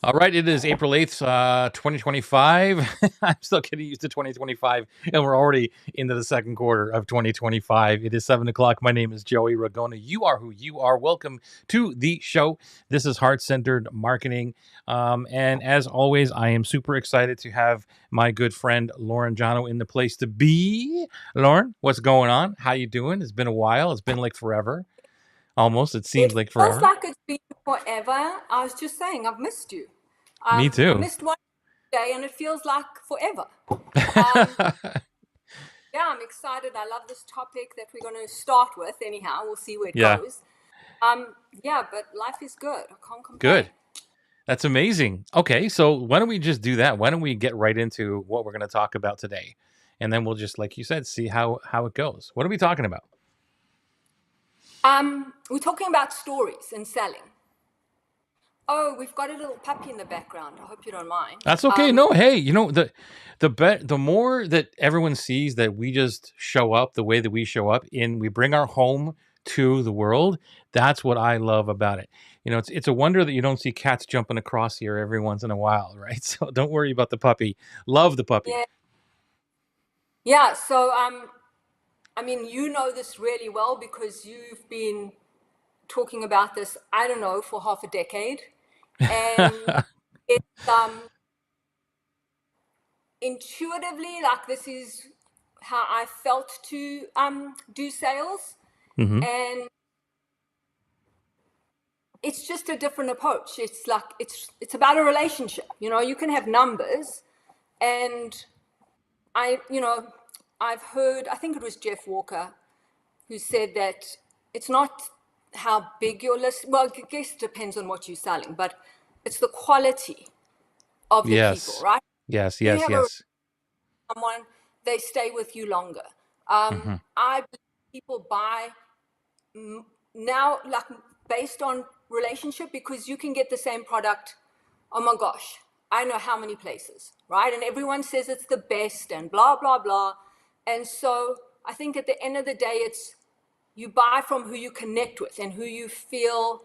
All right, it is April 8th, 2025. I'm still getting used to 2025, and we're already into the second quarter of 2025. It is 7 o'clock. My name is Joey Ragona. You are who you are. Welcome to the show. This is Heart Centered Marketing. And as always, I am super excited to have my good friend Lauren Jawno in the place to be. Lauren, what's going on? How you doing? It's been a while. It's been like forever. Almost. It It seems like feels forever. like it's been forever. I was just saying, I've missed you. Me I too. missed one day and it feels like forever. Um, yeah, I'm excited. I love this topic that we're going to start with. Anyhow, we'll see where it Yeah, goes. Yeah, but life is good. I can't complain. good. That's amazing. Okay, so why don't we just do that? Why don't we get right into what we're going to talk about today, and then we'll just, like you said, see how it goes. What are we talking about? We're talking about stories and selling. Oh, we've got a little puppy in the background. I hope you don't mind. That's okay. No, hey, the more that everyone sees that we just show up the way that we show up in, we bring our home to the world. That's what I love about it. It's a wonder that you don't see cats jumping across here every once in a while, right? So don't worry about the puppy. Love the puppy. Yeah, yeah. So, I mean, you know this really well because you've been talking about this, I don't know, for half a decade. And it's intuitively like this is how I felt to do sales. hmm And it's just a different approach. It's like it's about a relationship. You can have numbers, and I, I've heard, I think it was Jeff Walker who said that it's not how big your list, well, I guess it depends on what you're selling, but it's the quality of the people, Yes. right? Yes, You yes, have a yes. someone, they stay with you longer. hmm I believe people buy now, like based on relationship, because you can get the same product. Oh my gosh, I know how many places, right? And everyone says it's the best and blah blah blah. And so I think at the end of the day, it's you buy from who you connect with and who you feel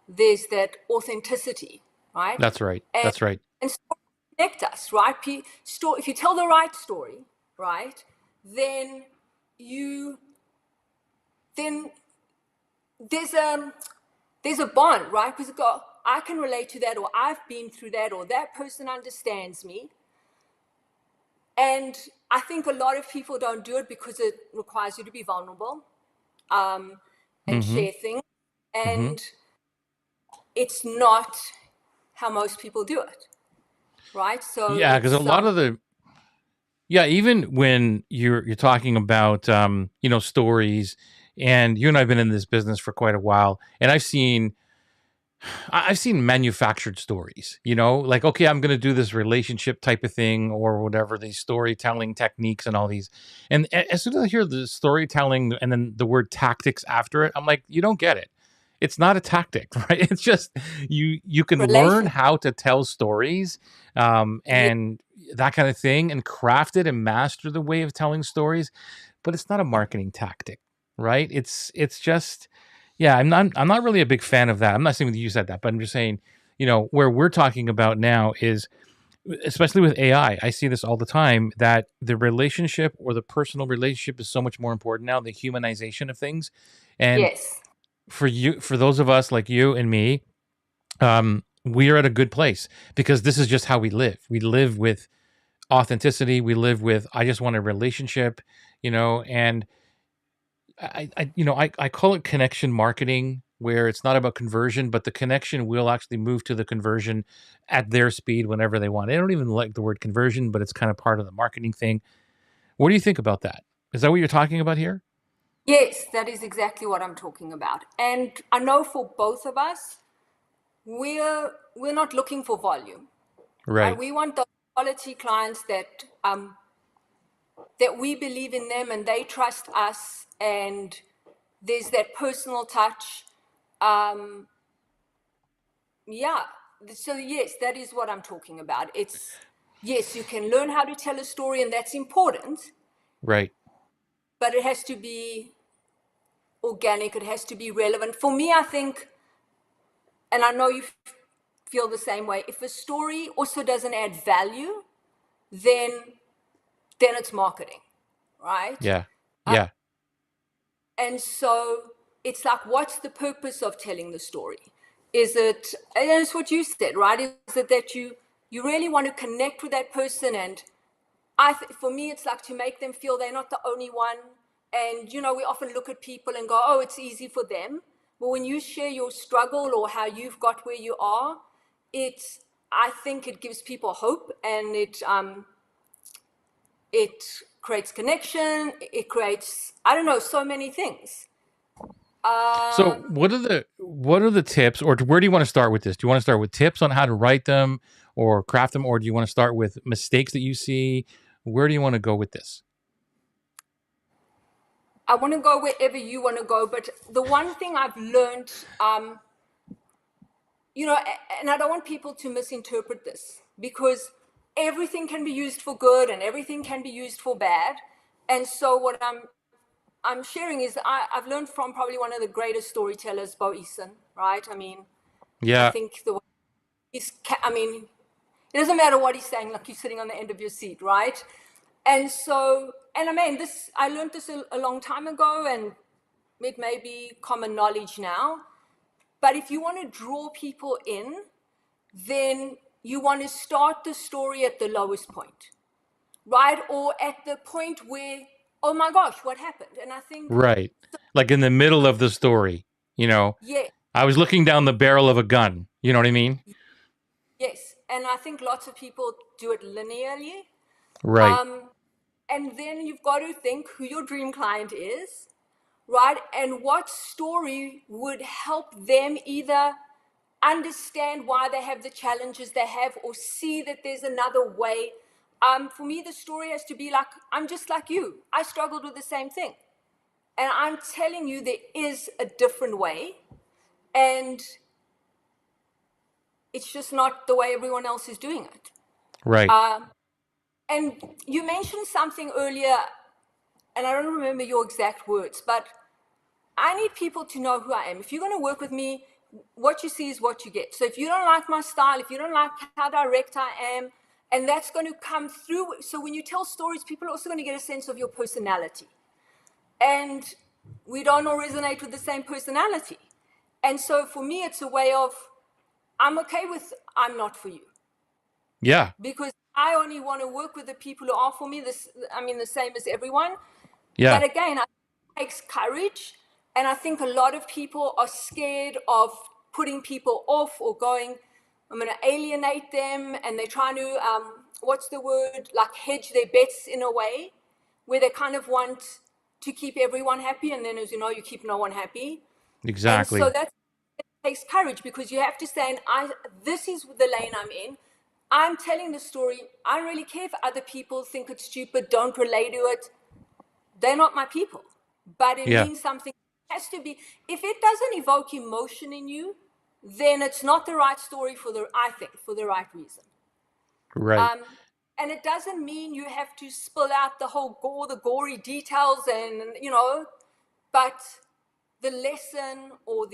there's that authenticity, right? That's right. And That's right. and stories connect us, right? If you tell the right story, right, then you then there's a bond, right? Because I can relate to that, or I've been through that, or that person understands me. And I think a lot of people don't do it because it requires you to be vulnerable and hmm share things. hmm And it's not how most people do it, right? So Yeah, because a it's lot of the yeah, even when you're talking about stories, and you and I've been in this business for quite a while, and I've seen manufactured stories, like, okay, I'm going to do this relationship type of thing or whatever, these storytelling techniques and all these. And as soon as I hear the storytelling and then the word tactics after it, I'm like, you don't get it. It's not a tactic, right? It's just you can learn relation. how to tell stories, Yeah, and that kind of thing, and craft it and master the way of telling stories, but it's not a marketing tactic, right? It's just yeah, I'm not really a big fan of that. I'm not saying that you said that, but I'm just saying, where we're talking about now is, especially with AI, I see this all the time, that the relationship or the personal relationship is so much more important now, the humanization of things. And yes. for those of us like you and me, we are at a good place because this is just how we live. We live with authenticity. We live with, I just want a relationship, and I call it connection marketing, where it's not about conversion, but the connection will actually move to the conversion at their speed whenever they want. I don't even like the word conversion, but it's kind of part of the marketing thing. What do you think about that? Is that what you're talking about here? Yes, that is exactly what I'm talking about. And I know for both of us, we're not looking for volume, right? Right. We want those quality clients that we believe in them and they trust us, and there's that personal touch. Um, yeah. So yes, that is what I'm talking about. It's yes, you can learn how to tell a story, and that's important, Right. but it has to be organic. It has to be relevant. For me, I think, and I know you've feel the same way. If a story also doesn't add value, then it's marketing, right? Yeah. Yeah. And so it's like, what's the purpose of telling the story? Is it, and it's what you said, right? Is it that you really want to connect with that person? And for me, it's like to make them feel they're not the only one. And, you know, we often look at people and go, oh, it's easy for them. But when you share your struggle or how you've got where you are, I think it gives people hope, and it creates connection. It creates, I don't know, so many things. So what are the tips, or where do you want to start with this? Do you want to start with tips on how to write them or craft them, or do you want to start with mistakes that you see? Where do you want to go with this? I want to go wherever you want to go, but the one thing I've learned, you know, and I don't want people to misinterpret this, because everything can be used for good and everything can be used for bad. And so what I'm sharing is I've learned from probably one of the greatest storytellers, Bo Eason, right? I mean, I Yeah. think I mean, it doesn't matter what he's saying, like you're sitting on the end of your seat, right? And so, and I mean, I learned this a long time ago, and it may be common knowledge now. But if you want to draw people in, then you want to start the story at the lowest point, right? Or at the point where, oh my gosh, what happened? And I think, Right. Like in the middle of the story, you know, yeah, I was looking down the barrel of a gun. You know what I mean? yes. And I think lots of people do it linearly. Right. And then you've got to think who your dream client is, right? And what story would help them either understand why they have the challenges they have, or see that there's another way. For me, the story has to be like, I'm just like you. I struggled with the same thing. And I'm telling you, there is a different way. And it's just not the way everyone else is doing it. Right. And you mentioned something earlier, and I don't remember your exact words, but I need people to know who I am. If you're going to work with me, what you see is what you get. So if you don't like my style, if you don't like how direct I am, and that's going to come through. So when you tell stories, people are also going to get a sense of your personality. And we don't all resonate with the same personality. And so for me, it's a way of, I'm okay with, I'm not for you. Yeah. Because I only want to work with the people who are for me. The same as everyone. Yeah. But again, it takes courage. And I think a lot of people are scared of putting people off or going, I'm going to alienate them. And they're trying to, what's the word? Like hedge their bets in a way where they kind of want to keep everyone happy. And then, as you know, you keep no one happy. And so Exactly. that takes courage, because you have to say, this is the lane I'm in. I'm telling the story. I don't really care if other people think it's stupid, don't relate to it. They're not my people. But it Yeah. means something. It has to be. If it doesn't evoke emotion in you, then it's not the right story for the right reason. Right. And it doesn't mean you have to spill out the gory details, and but the lesson, or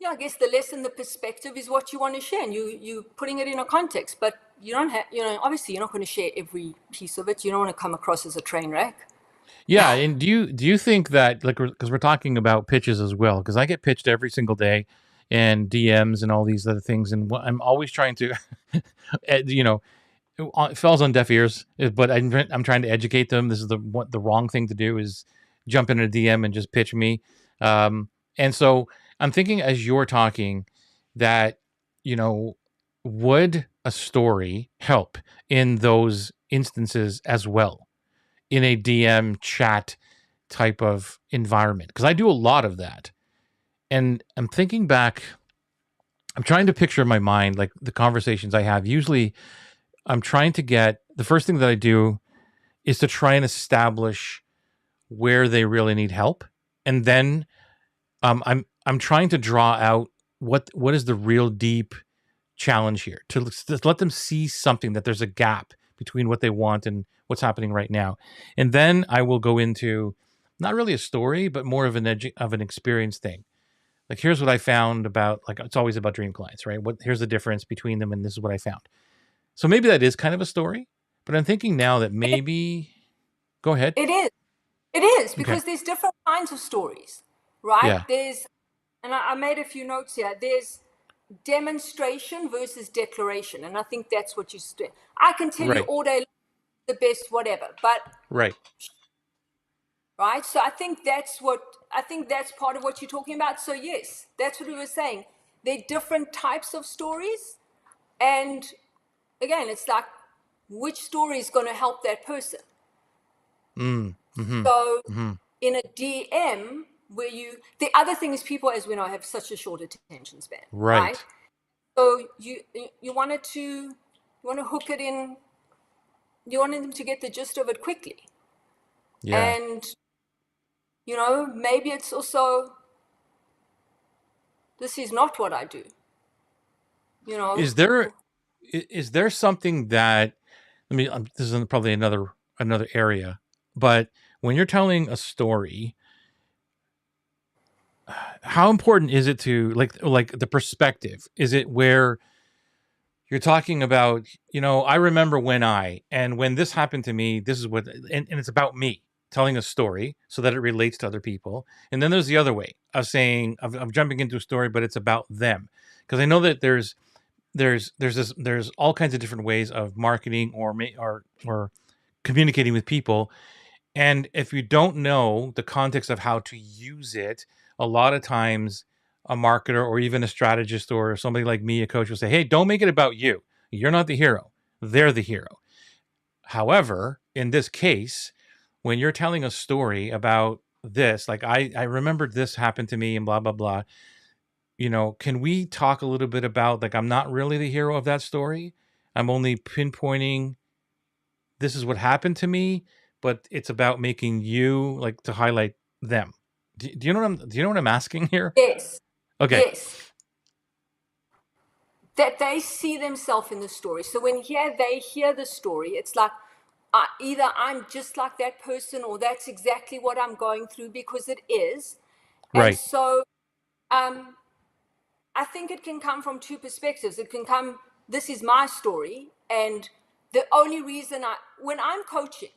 I guess the lesson, the perspective is what you want to share, and you putting it in a context. But you don't have, obviously you're not going to share every piece of it. You don't want to come across as a train wreck. Yeah, and do you think that, like, because we're talking about pitches as well, because I get pitched every single day, and DMs and all these other things, and I'm always trying to, you know, it falls on deaf ears, but I'm trying to educate them. This is the wrong thing to do, is jump in a DM and just pitch me. And so I'm thinking, as you're talking, that, you know, would a story help in those instances as well, in a DM chat type of environment? Because I do a lot of that. And I'm thinking back, I'm trying to picture in my mind, like, the conversations I have. Usually I'm trying to get, the first thing that I do is to try and establish where they really need help. And then I'm trying to draw out what is the real deep challenge here, to let them see something, that there's a gap between what they want and what's happening right now. And then I will go into, not really a story, but more of an experience thing, like, here's what I found about, like, it's always about dream clients, right? Here's the difference between them, and this is what I found. So maybe that is kind of a story, but I'm thinking now that maybe, go ahead. It is. It is, Okay. because there's different kinds of stories, right? Yeah. And I made a few notes here. There's demonstration versus declaration. And I think that's what you said. I can tell you Right. all day the best, whatever, but Right. right. So I think that's part of what you're talking about. So yes, that's what we were saying. There are different types of stories. And again, it's like, which story is going to help that person? Mm-hmm. So Mm-hmm. in a DM where the other thing is, people, as we know, have such a short attention span, right? Right. So you want to hook it in, you want them to get the gist of it quickly. Yeah. And maybe it's also, this is not what I do. Is there something that, this is probably another area, but when you're telling a story, how important is it to, like the perspective? Is it where you're talking about, I remember when this happened to me, this is what, and it's about me telling a story so that it relates to other people. And then there's the other way of saying, of jumping into a story, but it's about them. Because I know that there's all kinds of different ways of marketing or communicating with people. And if you don't know the context of how to use it, a lot of times a marketer or even a strategist or somebody like me, a coach, will say, hey, don't make it about you. You're not the hero. They're the hero. However, in this case, when you're telling a story about this, like I remembered this happened to me and blah, blah, blah. Can we talk a little bit about, like, I'm not really the hero of that story. I'm only pinpointing this is what happened to me, but it's about making you, like, to highlight them. Do you know what I'm asking here? Yes, Okay. yes, that they see themselves in the story. So when they hear the story, it's like, either I'm just like that person, or that's exactly what I'm going through, because it is. And Right. so I think it can come from two perspectives. It can come, this is my story, and the only reason when I'm coaching,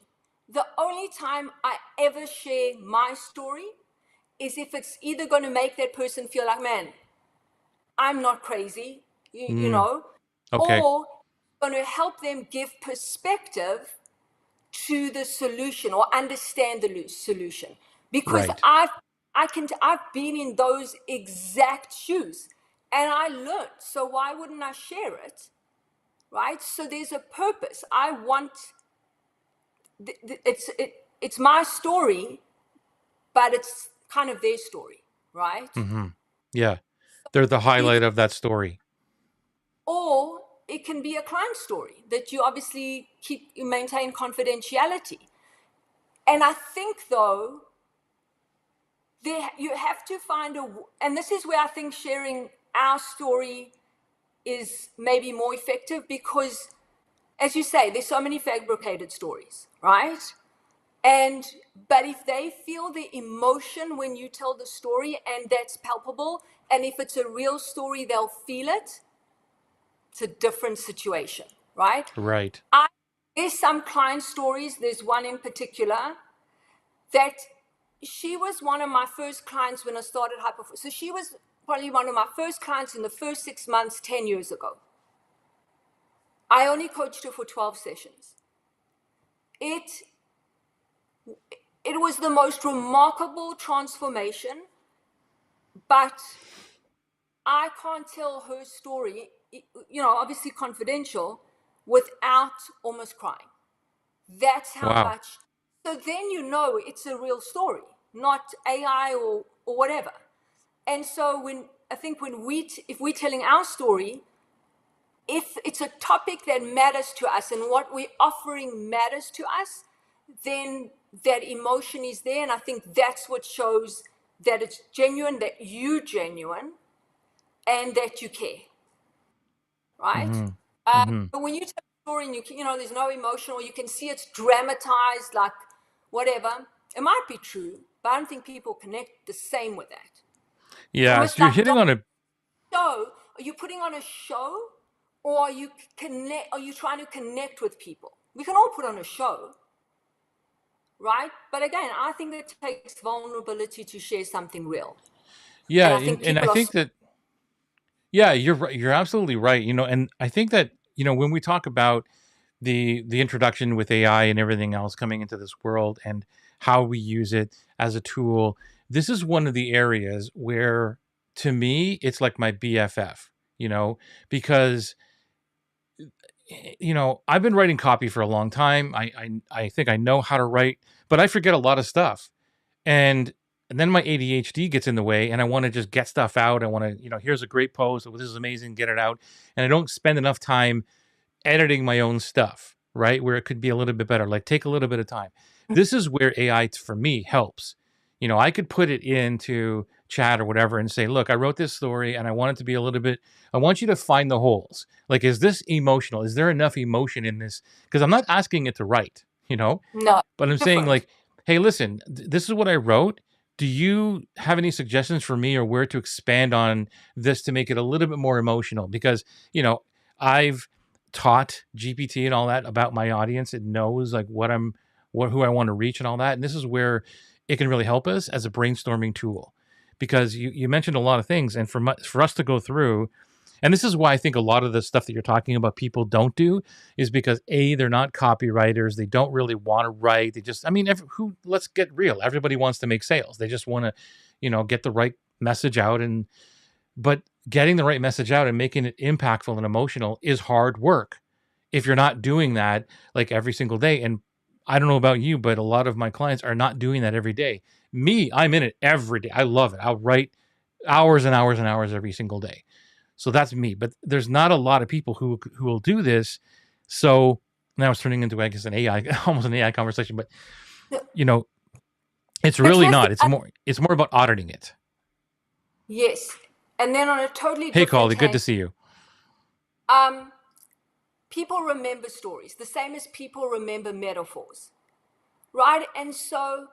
the only time I ever share my story is if it's either going to make that person feel like, man, I'm not crazy, Mm, okay. or going to help them give perspective to the solution, or understand the solution. Because Right. I've been in those exact shoes, and I learned. So why wouldn't I share it? Right? So there's a purpose. I want, it's my story, but it's kind of their story, right? Mm-hmm. Yeah. They're the highlight of that story. Or it can be a client story that you obviously you maintain confidentiality. And I think, though, you have to find and this is where I think sharing our story is maybe more effective, because, as you say, there's so many fabricated stories, right? But if they feel the emotion when you tell the story, and that's palpable, and if it's a real story, they'll feel it. It's a different situation, right? Right. There's some client stories. There's one in particular that, she was one of my first clients when I started High Performance. So she was probably one of my first clients in the first 6 months, 10 years ago. I only coached her for 12 sessions. It was the most remarkable transformation, but I can't tell her story, obviously confidential, without almost crying. That's how Wow. much. So then it's a real story, not AI or whatever. And so if we're telling our story, if it's a topic that matters to us and what we're offering matters to us, then that emotion is there. And I think that's what shows that it's genuine, that you're genuine, and that you care, right? Mm-hmm. Mm-hmm. But when you tell a story and there's no emotion, or you can see it's dramatized, like whatever, it might be true, but I don't think people connect the same with that. Yeah, Almost so you're like hitting on a show. Are you putting on a show, or are you connect? Are you trying to connect with people? We can all put on a show, right? But again, I think it takes vulnerability to share something real, yeah, and I think and I people are. think that yeah, you're right. You're absolutely right. And I think that when we talk about the introduction with AI and everything else coming into this world and how we use it as a tool, this is one of the areas where, to me, it's like my BFF. Because I've been writing copy for a long time. I think I know how to write, but I forget a lot of stuff. And then my ADHD gets in the way, and I want to just get stuff out. I want to, here's a great post. Oh, this is amazing. Get it out. And I don't spend enough time editing my own stuff, right? Where it could be a little bit better, like take a little bit of time. This is where AI for me helps. I could put it into chat or whatever and say, look, I wrote this story and I want it to be a little bit, I want you to find the holes. Like, is this emotional? Is there enough emotion in this? Because I'm not asking it to write, No, but I'm saying, different. like, hey, listen, this is what I wrote. Do you have any suggestions for me or where to expand on this to make it a little bit more emotional? Because, I've taught GPT and all that about my audience. It knows like who I want to reach and all that. And this is where it can really help us as a brainstorming tool. Because you mentioned a lot of things, and for us to go through, and this is why I think a lot of the stuff that you're talking about people don't do is because they're not copywriters. They don't really want to write. They just, I mean, let's get real. Everybody wants to make sales. They just want to, get the right message out. But getting the right message out and making it impactful and emotional is hard work. If you're not doing that like every single day, and I don't know about you, but a lot of my clients are not doing that every day. Me, I'm in it every day. I love it. I'll write hours and hours and hours every single day. So that's me. But there's not a lot of people who will do this. So now it's turning into, I guess, an AI, almost an AI conversation. But it's But really here's not. It's more about auditing it. yes, and then on a totally Hey, different Collie, good to tangent, see you. people remember stories the same as people remember metaphors, right? And so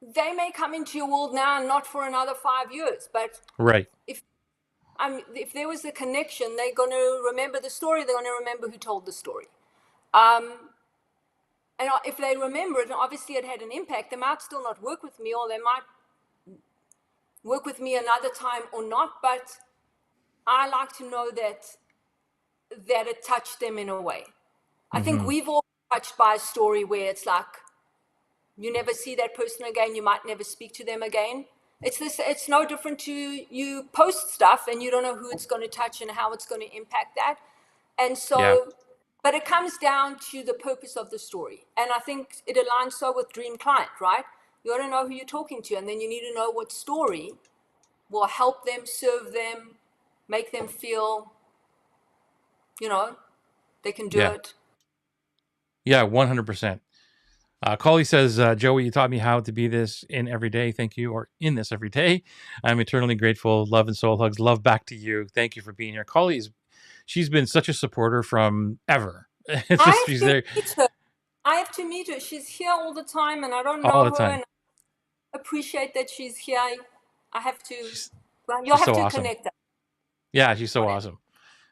they may come into your world now and not for another 5 years, but Right. if there was a connection, they're going to remember the story. They're going to remember who told the story. And if they remember it, and obviously it had an impact, they might still not work with me, or they might work with me another time or not. But I like to know that it touched them in a way. I think we've all been touched by a story where it's like, you never see that person again, you might never speak to them again. It's no different to you post stuff and you don't know who it's going to touch and how it's going to impact that. And Yeah. so, but it comes down to the purpose of the story. And I think it aligns so with Dream Client, right? You want to know who you're talking to, and then you need to know what story will help them, serve them, make them feel, they can do Yeah. it. Yeah. 100%. Collie says, Joey, you taught me how to be this in every day. Thank you. Or in this every day. I'm eternally grateful. Love and soul hugs. Love back to you. Thank you for being here. She's been such a supporter from ever. It's I just, have she's to there meet her. I have to meet her. She's here all the time, and I don't all know the her, time. and I appreciate that she's here. I have to. She's, Well, you'll she's have so to awesome. connect us Yeah. She's so on it. awesome.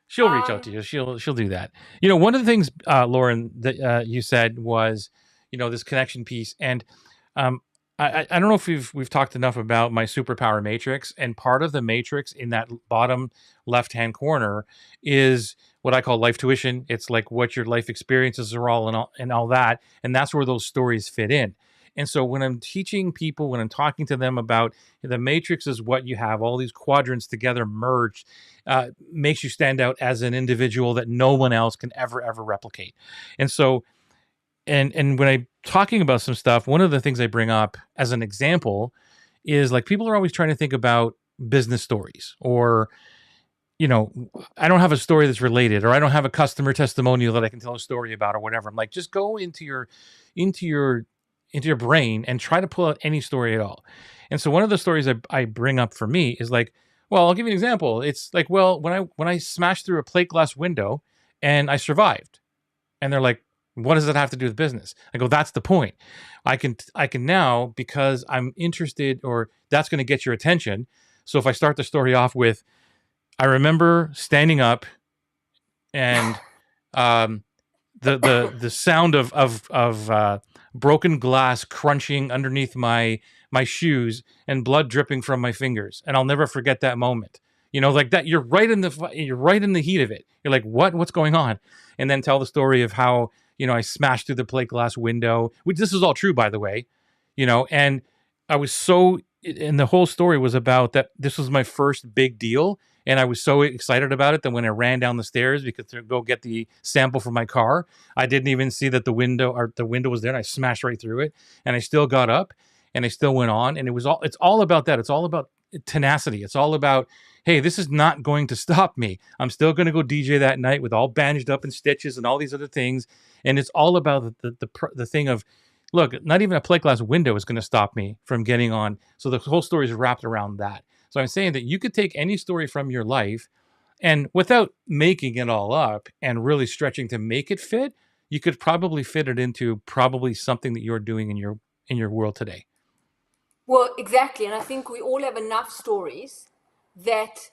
She'll reach out to you. She'll do that. One of the things, Lauren, that you said was, this connection piece. And um, I don't know if we've talked enough about my superpower matrix. And part of the matrix in that bottom left-hand corner is what I call life tuition. It's like what your life experiences are all that. And that's where those stories fit in. And so when I'm teaching people, when I'm talking to them about the matrix is what you have, all these quadrants together merged, makes you stand out as an individual that no one else can ever replicate. And so, and when I'm talking about some stuff, one of the things I bring up as an example is like people are always trying to think about business stories or I don't have a story that's related, or I don't have a customer testimonial that I can tell a story about, or whatever. I'm like, just go into your brain and try to pull out any story at all. And so one of the stories I bring up for me is like, well, I'll give you an example. It's like, well, when I smashed through a plate glass window and I survived, and they're like, What does that have to do with business? I go, that's the point. I can now, because I'm interested, or that's going to get your attention. So if I start the story off with, I remember standing up and um, the sound of broken glass crunching underneath my shoes and blood dripping from my fingers, and I'll never forget that moment. You know, like that. You're right in the heat of it. You're like, what's going on? And then tell the story of how, I smashed through the plate glass window. Which, this is all true, by the way. And I was so, and the whole story was about that. This was my first big deal, and I was so excited about it that when I ran down the stairs because to go get the sample for my car, I didn't even see that the window was there, and I smashed right through it. And I still got up, and I still went on. And it's all about that. It's all about tenacity. It's all about, hey, this is not going to stop me. I'm still going to go DJ that night with all bandaged up and stitches and all these other things. And it's all about the thing of, look, not even a plate glass window is going to stop me from getting on. So the whole story is wrapped around that. So I'm saying that you could take any story from your life, and without making it all up and really stretching to make it fit, you could probably fit it into probably something that you're doing in your world today. Well, exactly. And I think we all have enough stories that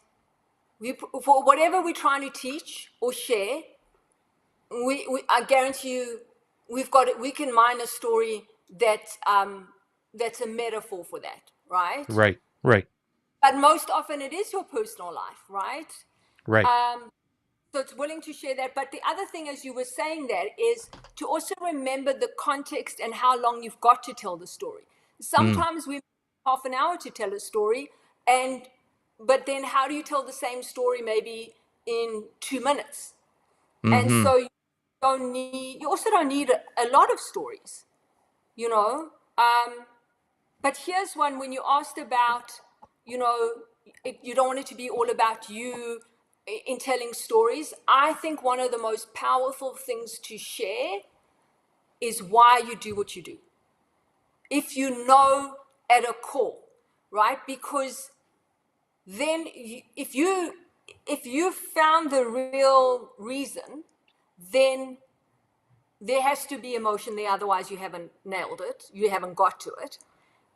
for whatever we're trying to teach or share, I guarantee you, we can mine a story that's a metaphor for that, right? Right. Right. But most often it is your personal life, right? Right. So it's willing to share that. But the other thing, as you were saying, that is to also remember the context and how long you've got to tell the story. Sometimes we half an hour to tell a story, but then how do you tell the same story maybe in 2 minutes? And so you also don't need a lot of stories, you know. But here's one: when you asked about, you don't want it to be all about you in telling stories. I think one of the most powerful things to share is why you do what you do. If you know at a core, right? Because then if you found the real reason, then there has to be emotion there. Otherwise, you haven't nailed it. You haven't got to it.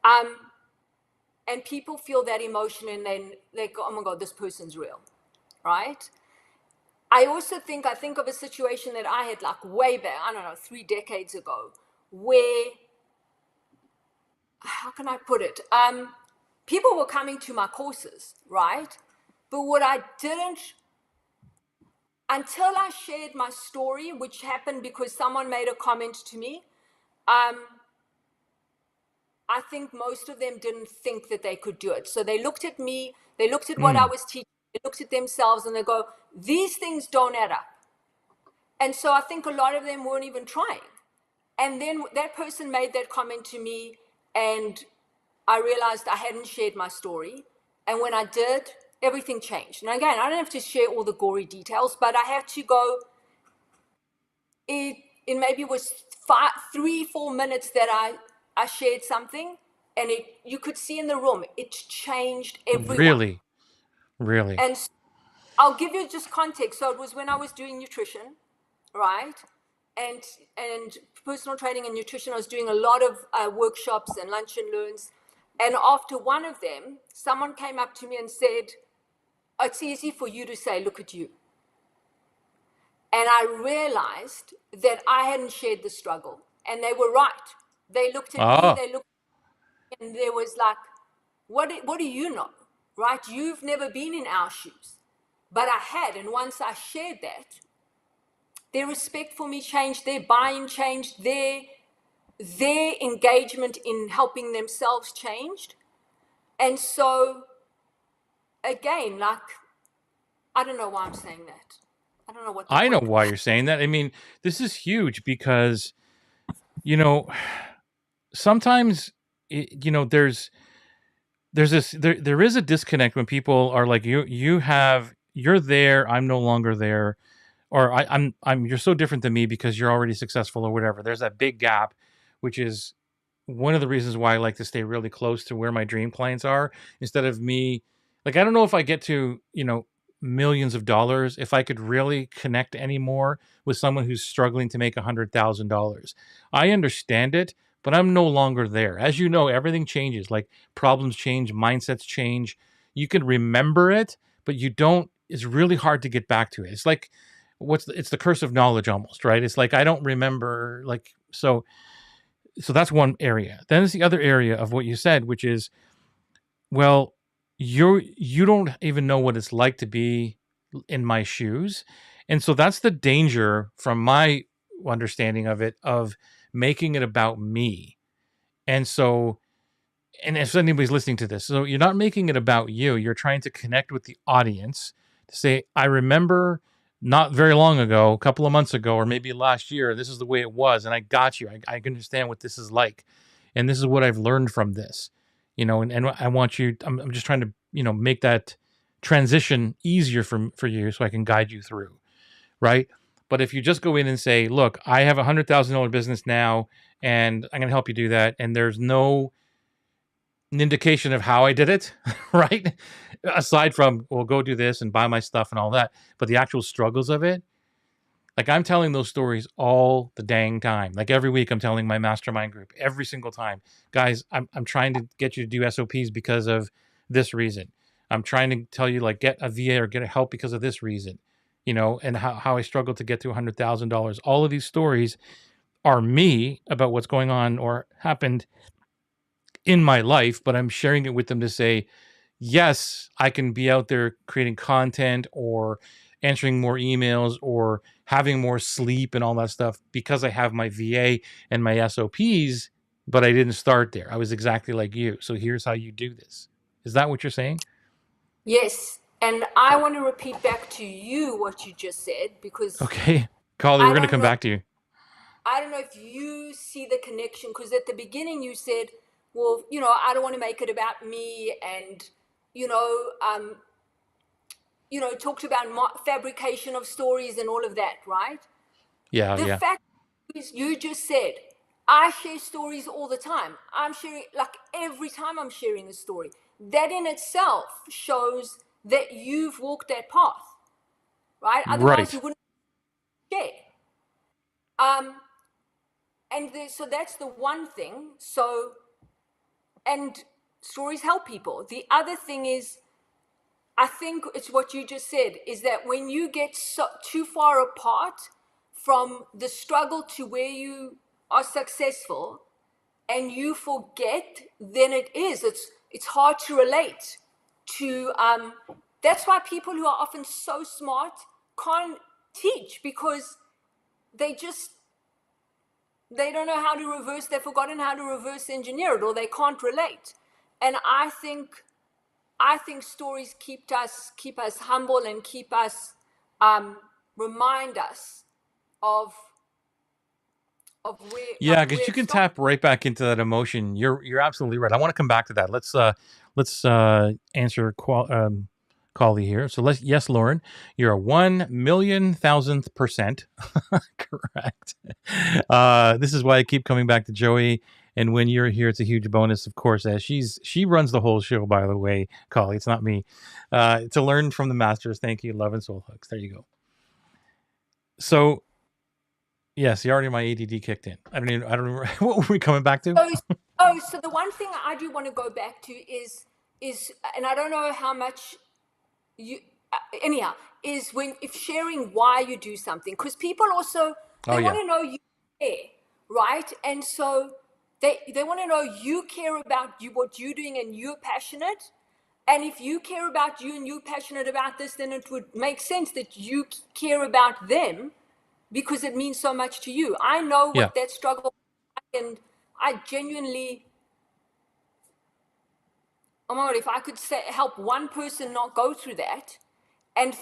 And people feel that emotion, and then they go, oh my God, this person's real, right? I think of a situation that I had like way back, I don't know, 3 decades ago, where, how can I put it? People were coming to my courses, right? But what I didn't, until I shared my story, which happened because someone made a comment to me, I think most of them didn't think that they could do it. So they looked at me, they looked at what I was teaching, they looked at themselves, and they go, these things don't add up. And so I think a lot of them weren't even trying. And then that person made that comment to me, and I realized I hadn't shared my story. And when I did, everything changed. And again, I don't have to share all the gory details, but I had to go, it maybe was 3-4 minutes that I shared something, and you could see in the room, it changed everyone. Really. And I'll give you just context. So it was when I was doing nutrition, right? And personal training and nutrition. I was doing a lot of workshops and lunch and learns. And after one of them, someone came up to me and said, it's easy for you to say, look at you. And I realized that I hadn't shared the struggle. And they were right. They looked at me, they looked at me, and there was like, what do you know, right? You've never been in our shoes. But I had, and once I shared that, their respect for me changed, their buy-in changed, their engagement in helping themselves changed. And so, again, like, I don't know why I'm saying that. I don't know what I know why you're saying that. I mean, this is huge because, sometimes, there's this, there is a disconnect when people are like, you're there, I'm no longer there, or you're so different than me because you're already successful or whatever. There's that big gap, which is one of the reasons why I like to stay really close to where my dream clients are instead of me. Like, I don't know if I get to, millions of dollars if I could really connect anymore with someone who's struggling to make $100,000. I understand it, but I'm no longer there. As you know, everything changes. Like problems change, mindsets change. You can remember it, but you don't. It's really hard to get back to it. It's like it's the curse of knowledge almost, right? It's like I don't remember like so that's one area. Then there's the other area of what you said, which is, well, you don't even know what it's like to be in my shoes. And so that's the danger from my understanding of it, of making it about me. And so, and if anybody's listening to this, so you're not making it about you, you're trying to connect with the audience to say, I remember not very long ago, a couple of months ago, or maybe last year, this is the way it was, and I got you. I understand what this is like, and this is what I've learned from this, and I want you. I'm just trying to make that transition easier for you, so I can guide you through, right? But if you just go in and say, look, I have $100,000 business now, and I'm going to help you do that, and there's no an indication of how I did it, right? Aside from, well, go do this and buy my stuff and all that, but the actual struggles of it, like I'm telling those stories all the dang time. Like every week, I'm telling my mastermind group every single time, guys, I'm trying to get you to do SOPs because of this reason. I'm trying to tell you, like, get a VA or get a help because of this reason, and how I struggled to get to $100,000. All of these stories are me about what's going on or happened in my life, but I'm sharing it with them to say, yes, I can be out there creating content or answering more emails or having more sleep and all that stuff because I have my VA and my SOPs, but I didn't start there. I was exactly like you. So here's how you do this. Is that what you're saying? Yes. And I want to repeat back to you what you just said, because Okay. Carly, I we're going to don't come know. back to you. I don't know if you see the connection, because at the beginning you said, well, I don't want to make it about me, and, you know, um, talked about fabrication of stories and all of that, right? Yeah. The Yeah. fact is, you just said, I share stories all the time. I'm sharing, like every time I'm sharing a story. That in itself shows that you've walked that path, right? Otherwise, you Right. wouldn't share. Um, so that's the one thing. So, and stories help people. The other thing is, I think it's what you just said, is that when you get too far apart from the struggle to where you are successful, and you forget, then it's hard to relate to. That's why people who are often so smart can't teach, because they just they don't know how to reverse. They've forgotten how to reverse engineer it, or they can't relate. And I think stories keep us humble, and keep us remind us of where, Yeah, where because you it can started. tap right back into that emotion. You're absolutely right. I want to come back to that. Let's answer Callie here. So yes, Lauren, you're a 1,000,000% correct. This is why I keep coming back to Joey. And when you're here, it's a huge bonus, of course, as she runs the whole show, by the way, Callie. It's not me. To learn from the masters. Thank you. Love and soul hugs. There you go. So yes, already my ADD kicked in. I don't remember what were we coming back to? So the one thing I do want to go back to is, and I don't know how much you, anyhow, is when if sharing why you do something, because people also, Oh they want yeah. to know you care, right? And so they want to know you care about you, what you're doing, and you're passionate. And if you care about you and you're passionate about this, then it would make sense that you care about them, because it means so much to you. I know Yeah. what that struggle is like, and I genuinely, oh my God, if I could help one person not go through that, and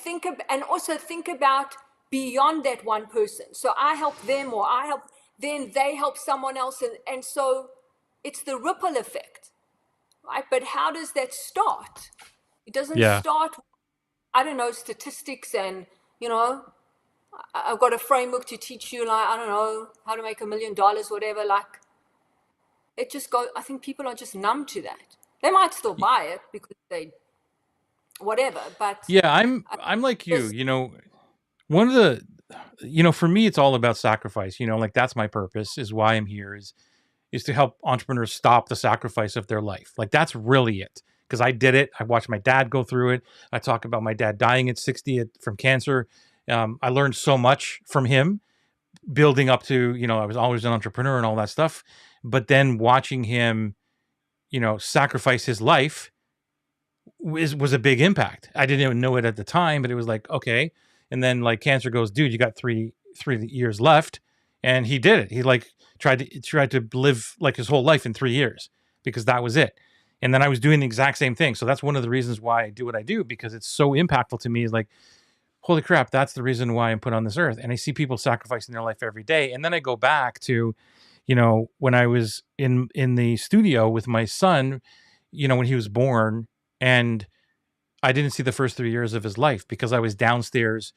and also think about beyond that one person. So I help them, or then they help someone else. And so it's the ripple effect, right? But how does that start? It doesn't Yeah. start, I don't know, statistics and, you know, I've got a framework to teach you, like, I don't know, how to make $1 million, whatever. Like, I think people are just numb to that. They might still buy it because they whatever. But Yeah, I'm like you, just one of the for me it's all about sacrifice, like that's my purpose, is why I'm here, is to help entrepreneurs stop the sacrifice of their life. Like that's really it. Because I did it. I watched my dad go through it. I talk about my dad dying at 60 from cancer. I learned so much from him building up to, I was always an entrepreneur and all that stuff. But then watching him, sacrifice his life was a big impact. I didn't even know it at the time, but it was like, okay. And then like cancer goes, dude, you got three years left. And he did it. He like tried to live like his whole life in 3 years because that was it. And then I was doing the exact same thing. So that's one of the reasons why I do what I do, because it's so impactful to me. Is like, holy crap, that's the reason why I'm put on this earth. And I see people sacrificing their life every day. And then I go back to, when I was in the studio with my son, when he was born, and I didn't see the first 3 years of his life because I was downstairs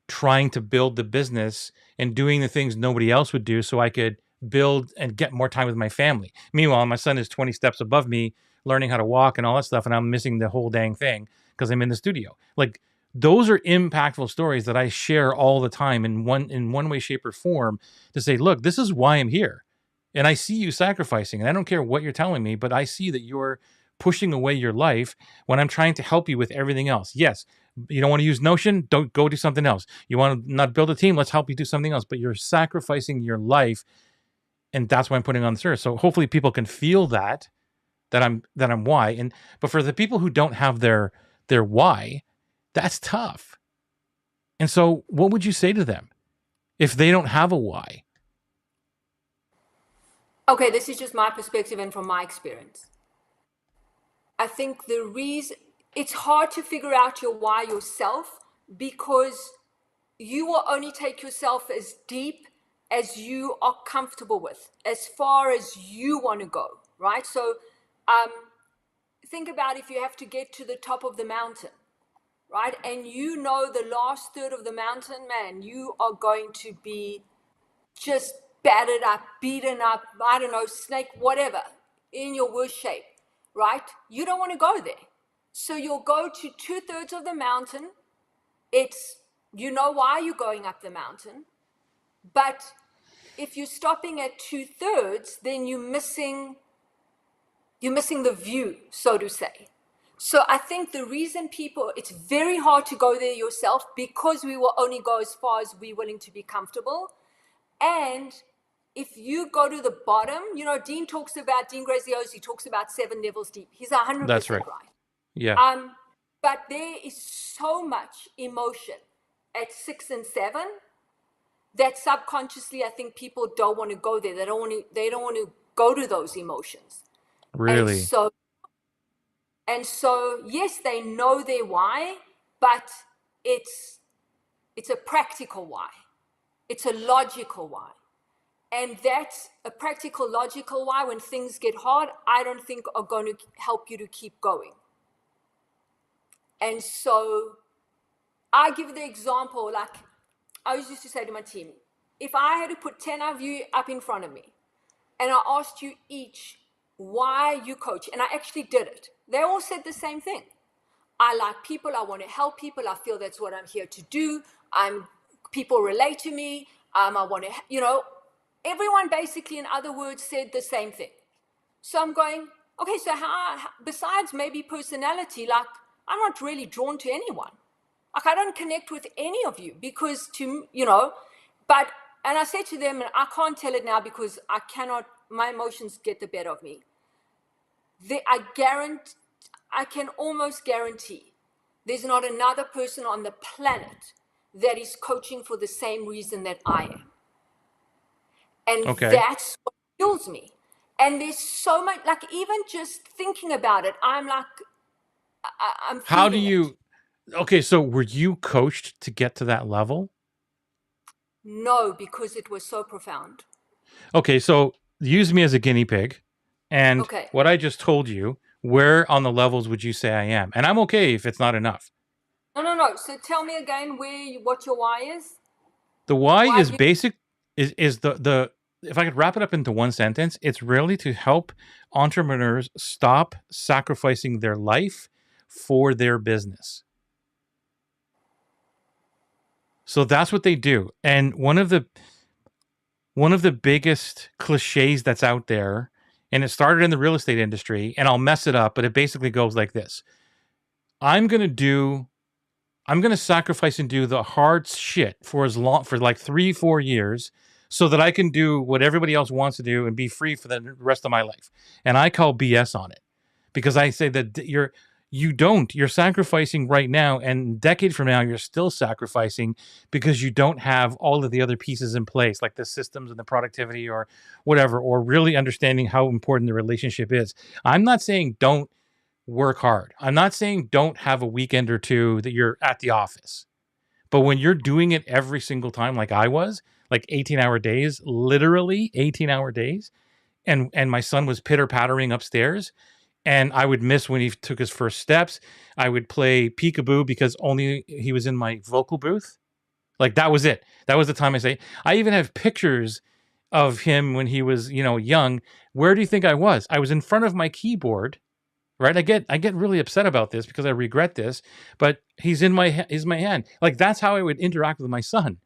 trying to build the business and doing the things nobody else would do so I could build and get more time with my family. Meanwhile, my son is 20 steps above me, learning how to walk and all that stuff, and I'm missing the whole dang thing because I'm in the studio. Like, those are impactful stories that I share all the time in one way, shape, or form, to say, look, this is why I'm here. And I see you sacrificing, and I don't care what you're telling me, but I see that you're pushing away your life when I'm trying to help you with everything else. Yes, you don't want to use Notion, don't go do something else. You want to not build a team, let's help you do something else. But you're sacrificing your life, and that's why I'm putting on this earth. So hopefully people can feel that I'm why. And but for the people who don't have their why, that's tough. And so what would you say to them if they don't have a why? okay, this is just my perspective and from my experience. I think the reason it's hard to figure out your why yourself, because you will only take yourself as deep as you are comfortable with, as far as you want to go, right? So think about if you have to get to the top of the mountain, right? And the last third of the mountain, man, you are going to be just battered up, beaten up, I don't know, snake, whatever, in your worst shape, right? You don't want to go there. So you'll go to 2/3 of the mountain. It's, why you're going up the mountain. But if you're stopping at 2/3, then you're missing the view, so to say. So I think the reason it's very hard to go there yourself, because we will only go as far as we're willing to be comfortable. And if you go to the bottom, Dean Graziosi talks about 7 levels deep. He's 100% That's right. right. Yeah. But there is so much emotion at 6 and 7 that subconsciously I think people don't want to go there. They don't want to go to those emotions. Really? And so yes, they know their why, but it's a practical why. It's a logical why. And that's a practical, logical why, when things get hard, I don't think are going to help you to keep going. And so I give the example, like I always used to say to my team, if I had to put 10 of you up in front of me and I asked you each why you coach, and I actually did it, they all said the same thing. I like people, I want to help people, I feel that's what I'm here to do. People relate to me, I want to, everyone basically, in other words, said the same thing. So I'm going, okay, so how, besides maybe personality, like I'm not really drawn to anyone. Like I don't connect with any of you because and I said to them, and I can't tell it now because my emotions get the better of me. I can almost guarantee there's not another person on the planet that is coaching for the same reason that I am. And that's what fuels me. And there's so much, like even just thinking about it, I'm like, I'm feeling How do you, okay, so were you coached to get to that level? No, because it was so profound. Okay, so use me as a guinea pig. And Okay. what I just told you, where on the levels would you say I am? And I'm okay if it's not enough. No. So tell me again what your why is. The why is basic, is the if I could wrap it up into one sentence, it's really to help entrepreneurs stop sacrificing their life for their business. So that's what they do. And one of the biggest cliches that's out there, and it started in the real estate industry, and I'll mess it up, but it basically goes like this. I'm going to sacrifice and do the hard shit for like 3-4 years so that I can do what everybody else wants to do and be free for the rest of my life. And I call BS on it, because I say that you're sacrificing right now, and a decade from now, you're still sacrificing because you don't have all of the other pieces in place, like the systems and the productivity or whatever, or really understanding how important the relationship is. I'm not saying don't work hard. I'm not saying don't have a weekend or two that you're at the office. But when you're doing it every single time, like I was, like 18-hour days, literally 18-hour days, and my son was pitter-pattering upstairs, and I would miss when he took his first steps. I would play peekaboo because only he was in my vocal booth. Like, that was it. That was the time I even have pictures of him when he was, young. Where do you think I was? I was in front of my keyboard, right? I get really upset about this because I regret this, but he's in my hand. Like, that's how I would interact with my son.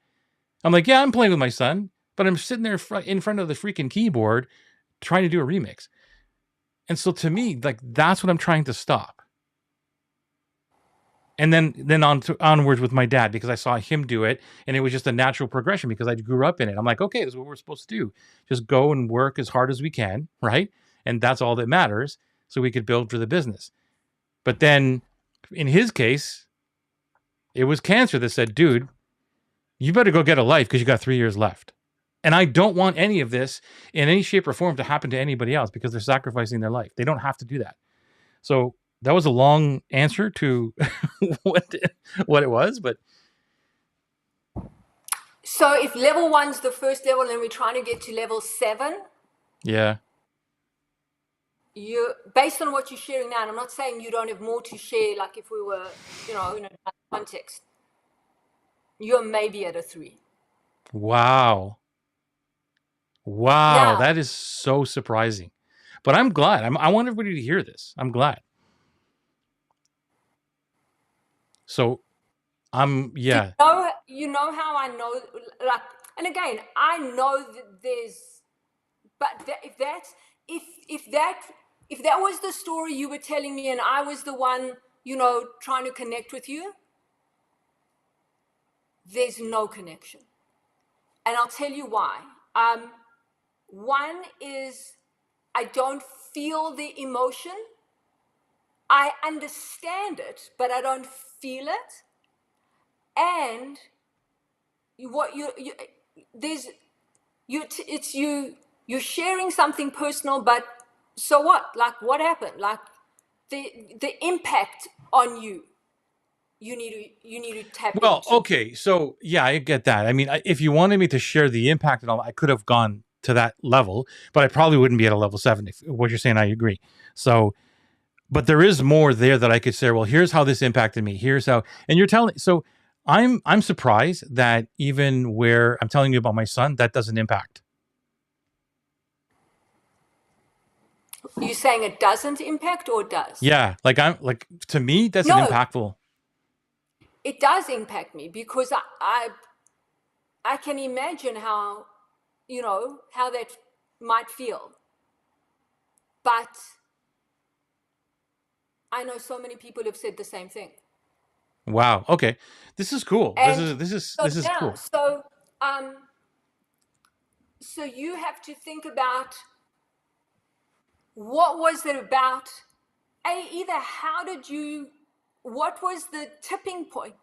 I'm like, yeah, I'm playing with my son, but I'm sitting there in front of the freaking keyboard trying to do a remix. And so to me, like, that's what I'm trying to stop. And then onwards with my dad, because I saw him do it, and it was just a natural progression because I grew up in it. I'm like, okay, this is what we're supposed to do. Just go and work as hard as we can, right? And that's all that matters, so we could build for the business. But then, in his case, it was cancer that said, dude, you better go get a life because you got 3 years left. And I don't want any of this in any shape or form to happen to anybody else because they're sacrificing their life. They don't have to do that. So that was a long answer to what it was, but. So if level 1's the first level and we're trying to get to level 7. Yeah. You, based on what you're sharing now, and I'm not saying you don't have more to share, like if we were, in a context, you're maybe at a 3. Wow. Wow, that is so surprising. But I'm glad. I want everybody to hear this. I'm glad. So, yeah. You know how I know, like, and again, I know that there's, but if that was the story you were telling me and I was the one, trying to connect with you, there's no connection. And I'll tell you why. One is I don't feel the emotion. I understand it, but I don't feel it. And you're sharing something personal, but so what? Like, what happened? Like, the impact on you. You need to tap into. Well, okay, so yeah, I get that. I mean, if you wanted me to share the impact and all, I could have gone to that level, but I probably wouldn't be at a level 7. If what you're saying, I agree. So, but there is more there that I could say. Well, here's how this impacted me. Here's how, and you're telling. So, I'm surprised that even where I'm telling you about my son, that doesn't impact. You're saying it doesn't impact, or does? Yeah, to me, that's impactful. It does impact me because I can imagine how, how that might feel. But I know so many people have said the same thing. Wow. Okay. This is cool. And this is cool. So you have to think about what was it about? What was the tipping point?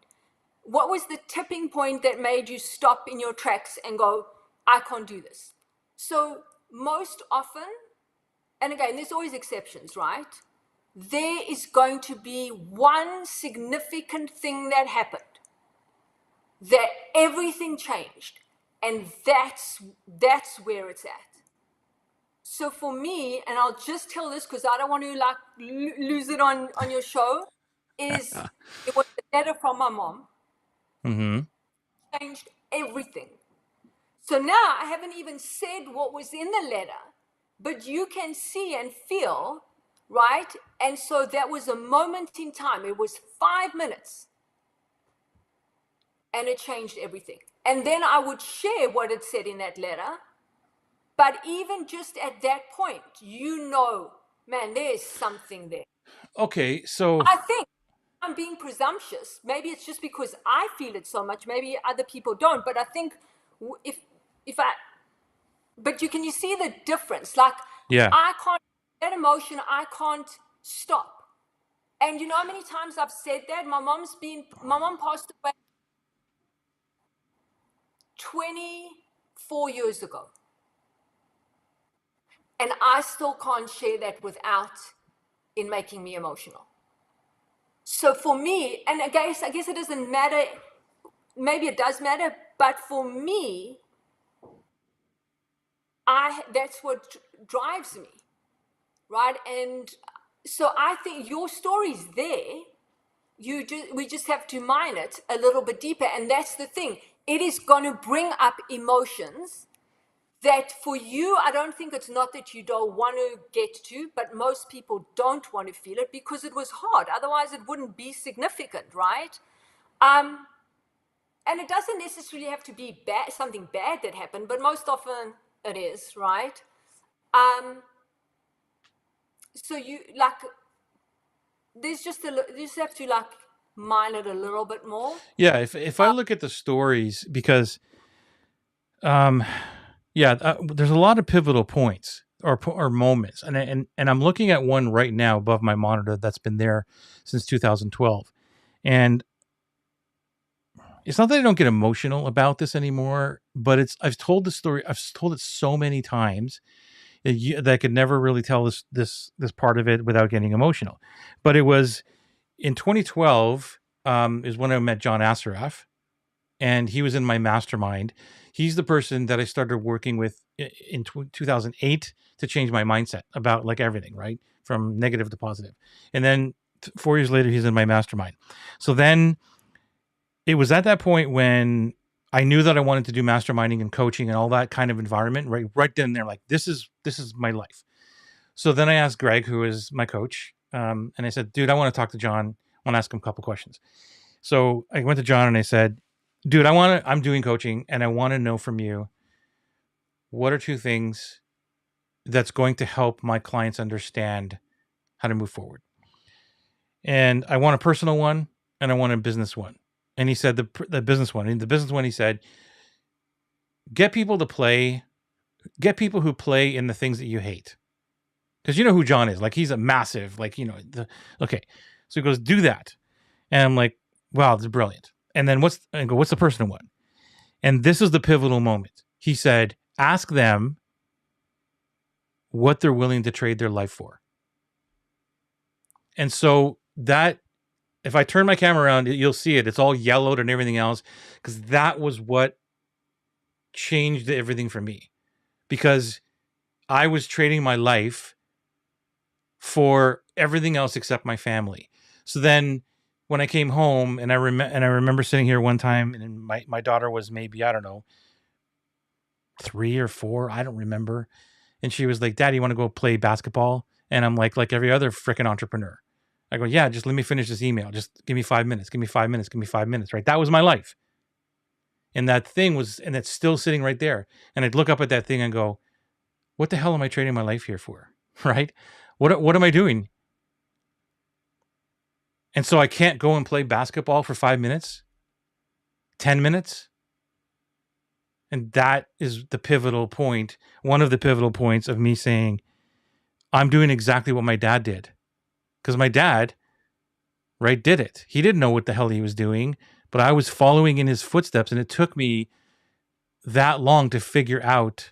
What was the tipping point that made you stop in your tracks and go, I can't do this? So most often, and again, there's always exceptions, right? There is going to be one significant thing that happened, that everything changed, and that's where it's at. So for me, and I'll just tell this because I don't want to lose it on your show, it was a letter from my mom. Mm-hmm. Changed everything. So now I haven't even said what was in the letter, but you can see and feel right? And so that was a moment in time. It was 5 minutes, and it changed everything. And then I would share what it said in that letter. But even just at that point, man, there's something there. Okay, so I think I'm being presumptuous. Maybe it's just because I feel it so much. Maybe other people don't. But I think if I, but you see the difference. Like, yeah. I can't, that emotion, I can't stop. And you know how many times I've said that? My mom passed away 24 years ago. And I still can't share that without it making me emotional. So for me, and I guess it doesn't matter, maybe it does matter, but for me, that's what drives me, right? And so I think your story's there. We just have to mine it a little bit deeper, and that's the thing. It is going to bring up emotions that for you, I don't think it's not that you don't want to get to, but most people don't want to feel it because it was hard. Otherwise, it wouldn't be significant, right? And it doesn't necessarily have to be bad, something bad that happened, but most often it is, right? So you you just have to mine it a little bit more. Yeah, if I look at the stories, because there's a lot of pivotal points or moments, and I'm looking at one right now above my monitor that's been there since 2012, and it's not that I don't get emotional about this anymore, but I've told the story, I've told it so many times that I could never really tell this part of it without getting emotional. But it was in 2012 is when I met John Assaraf, and he was in my mastermind. He's the person that I started working with in 2008 to change my mindset about like everything, right? From negative to positive. And then 4 years later, he's in my mastermind. So then it was at that point when I knew that I wanted to do masterminding and coaching and all that kind of environment, right then and there, like, this is my life. So then I asked Greg, who is my coach, and I said, dude, I want to talk to John. I want to ask him a couple questions. So I went to John and I said, dude, I'm doing coaching and I want to know from you, what are two things that's going to help my clients understand how to move forward? And I want a personal one and I want a business one. And he said the business one. In the business one, he said, get people who play in the things that you hate. Because you know who John is. Like, he's a massive, okay. So he goes, do that. And I'm like, wow, this is brilliant. And then what's the personal one? And this is the pivotal moment. He said, ask them what they're willing to trade their life for. And so that, if I turn my camera around, you'll see it. It's all yellowed and everything else, because that was what changed everything for me. Because I was trading my life for everything else except my family. So then when I came home, and I remember sitting here one time, and my daughter was maybe, I don't know, 3 or 4, I don't remember. And she was like, Daddy, you want to go play basketball? And I'm like every other freaking entrepreneur. I go, yeah, just let me finish this email. Just give me 5 minutes. Give me 5 minutes. Give me 5 minutes. Right? That was my life. And that thing was, and it's still sitting right there. And I'd look up at that thing and go, what the hell am I trading my life here for? Right? What am I doing? And so I can't go and play basketball for 5 minutes, 10 minutes. And that is the pivotal point. One of the pivotal points of me saying, I'm doing exactly what my dad did. Because my dad, right, did it. He didn't know what the hell he was doing, but I was following in his footsteps, and it took me that long to figure out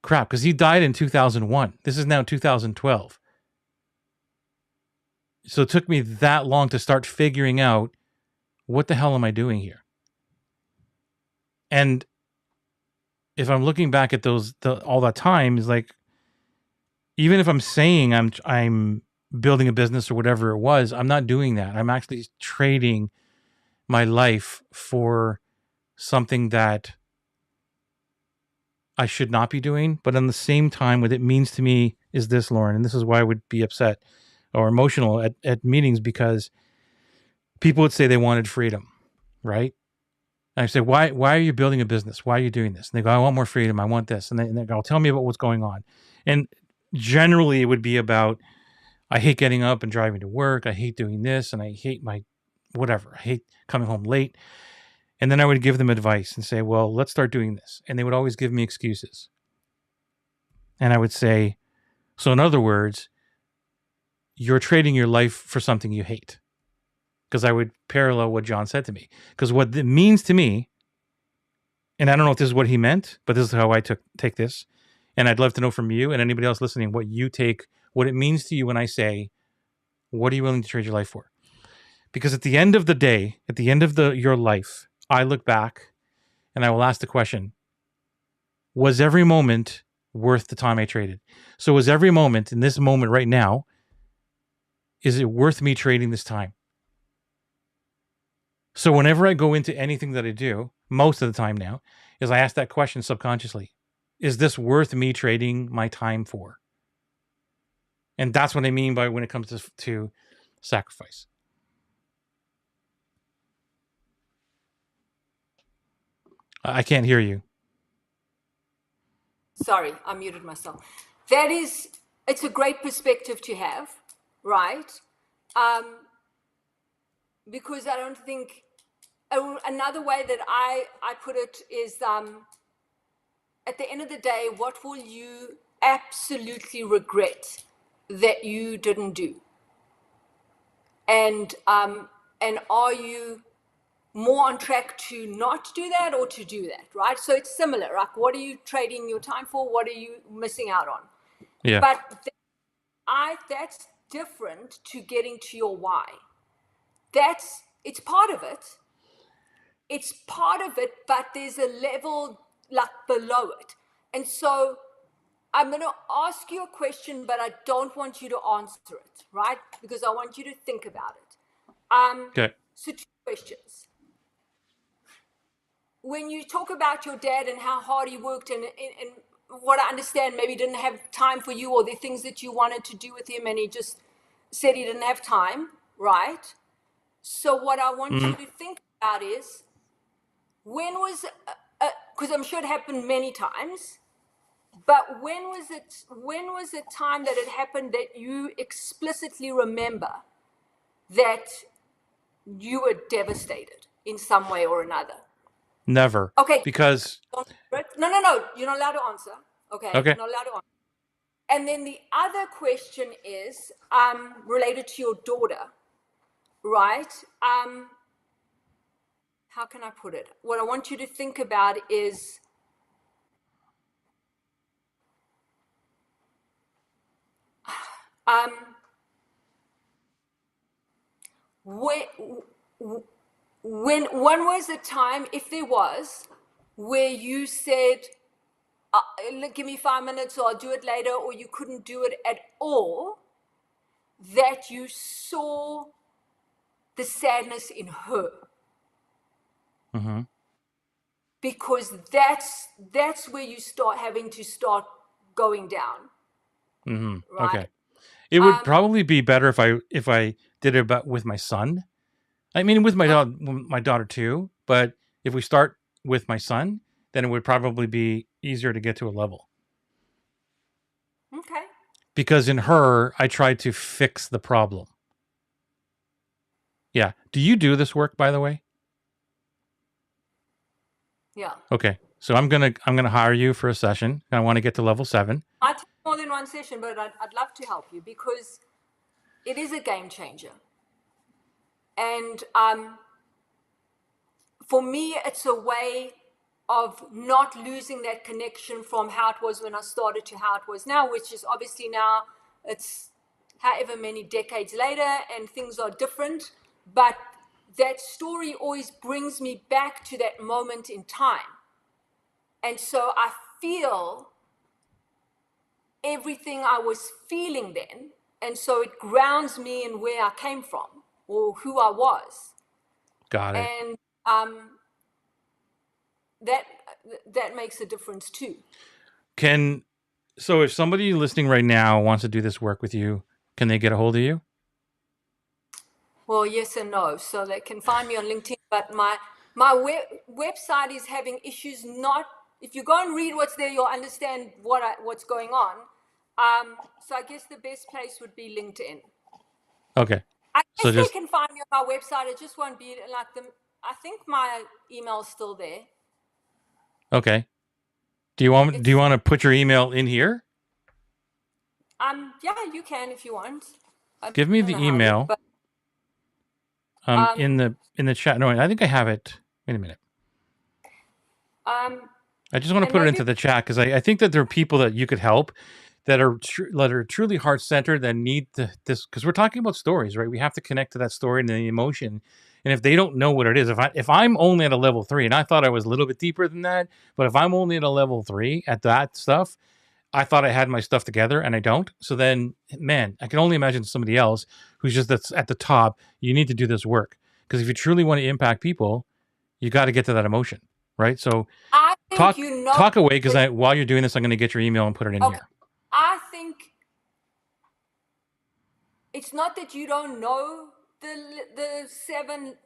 crap, because he died in 2001. This is now 2012. So it took me that long to start figuring out, what the hell am I doing here? And if I'm looking back at all that time, is like, even if I'm saying I'm building a business or whatever it was, I'm not doing that. I'm actually trading my life for something that I should not be doing. But at the same time, what it means to me is this, Lauren, and this is why I would be upset or emotional at meetings, because people would say they wanted freedom, right? And I say, why are you building a business? Why are you doing this? And they go, I want more freedom. I want this. And they go, tell me about what's going on. And generally it would be about, I hate getting up and driving to work. I hate doing this. And I hate my whatever. I hate coming home late. And then I would give them advice and say, well, let's start doing this. And they would always give me excuses. And I would say, so in other words, you're trading your life for something you hate. Because I would parallel what John said to me. Because what it means to me, and I don't know if this is what he meant, but this is how I take this. And I'd love to know from you and anybody else listening what it means to you when I say, what are you willing to trade your life for? Because at the end of the day, at the end of your life, I look back and I will ask the question, was every moment worth the time I traded? So was every moment in this moment right now, is it worth me trading this time? So whenever I go into anything that I do, most of the time now, is I ask that question subconsciously. Is this worth me trading my time for? And that's what I mean by when it comes to sacrifice. I can't hear you. Sorry, I muted myself. It's a great perspective to have, right? Because I don't think, another way that I put it is, at the end of the day, what will you absolutely regret that you didn't do? And are you more on track to not do that or to do that, right? So it's similar. Like, what are you trading your time for? What are you missing out on? Yeah. But that's different to getting to your why. It's part of it. It's part of it, but there's a level like below it. And so I'm going to ask you a question, but I don't want you to answer it, right? Because I want you to think about it. Okay. So 2 questions. When you talk about your dad and how hard he worked, and what I understand, maybe didn't have time for you, or the things that you wanted to do with him, and he just said he didn't have time, right? So what I want you to think about is, when was, because I'm sure it happened many times, but when was the time that it happened that you explicitly remember that you were devastated in some way or another? Never. Okay. Because no, you're not allowed to answer. Okay. Okay. You're not allowed to answer. And then the other question is related to your daughter, right? How can I put it? What I want you to think about is, when was the time, if there was, where you said, give me 5 minutes or I'll do it later, or you couldn't do it at all, that you saw the sadness in her? Mm-hmm. Because that's where you start having to start going down. Mm-hmm. Right? Okay. It would probably be better if I did it with my son. I mean, with my daughter too. But if we start with my son, then it would probably be easier to get to a level. Okay. Because in her, I tried to fix the problem. Yeah. Do you do this work, by the way? Yeah. Okay. So I'm gonna hire you for a session. I want to get to level 7. I take more than one session, but I'd love to help you, because it is a game changer. And for me, it's a way of not losing that connection from how it was when I started to how it was now, which is obviously now it's however many decades later and things are different. But that story always brings me back to that moment in time. And so I feel everything I was feeling then. And so it grounds me in where I came from or who I was. Got it. And that makes a difference too. Can So if somebody listening right now wants to do this work with you, can they get a hold of you? Well, yes and no. So they can find me on LinkedIn, but website is having issues. Not if you go and read what's there, you'll understand what's going on. So I guess the best place would be LinkedIn. Okay. I So guess they just can find me on my website. It just won't be like them. I think my email's still there. okay. Do you want It's to put your email in here? yeah, you can if you want. I Give me don't know the how to, email but um in the chat. No, I think I have it. Wait a minute. um I just want to and put it maybe into the chat because I think that there are people that you could help that are truly heart centered that need this because we're talking about stories, right? We have to connect to that story and the emotion. And if they don't know what it is, if I'm only at a level 3, and I thought I was a little bit deeper than that, but if I'm only at a level 3 at that stuff, I thought I had my stuff together and I don't. So then, man, I can only imagine somebody else who's just that's at the top. You need to do this work because if you truly want to impact people, you got to get to that emotion, right? So I think talk you know talk away because that, while you're doing this, I'm going to get your email and put it in okay. here. I think it's not that you don't know the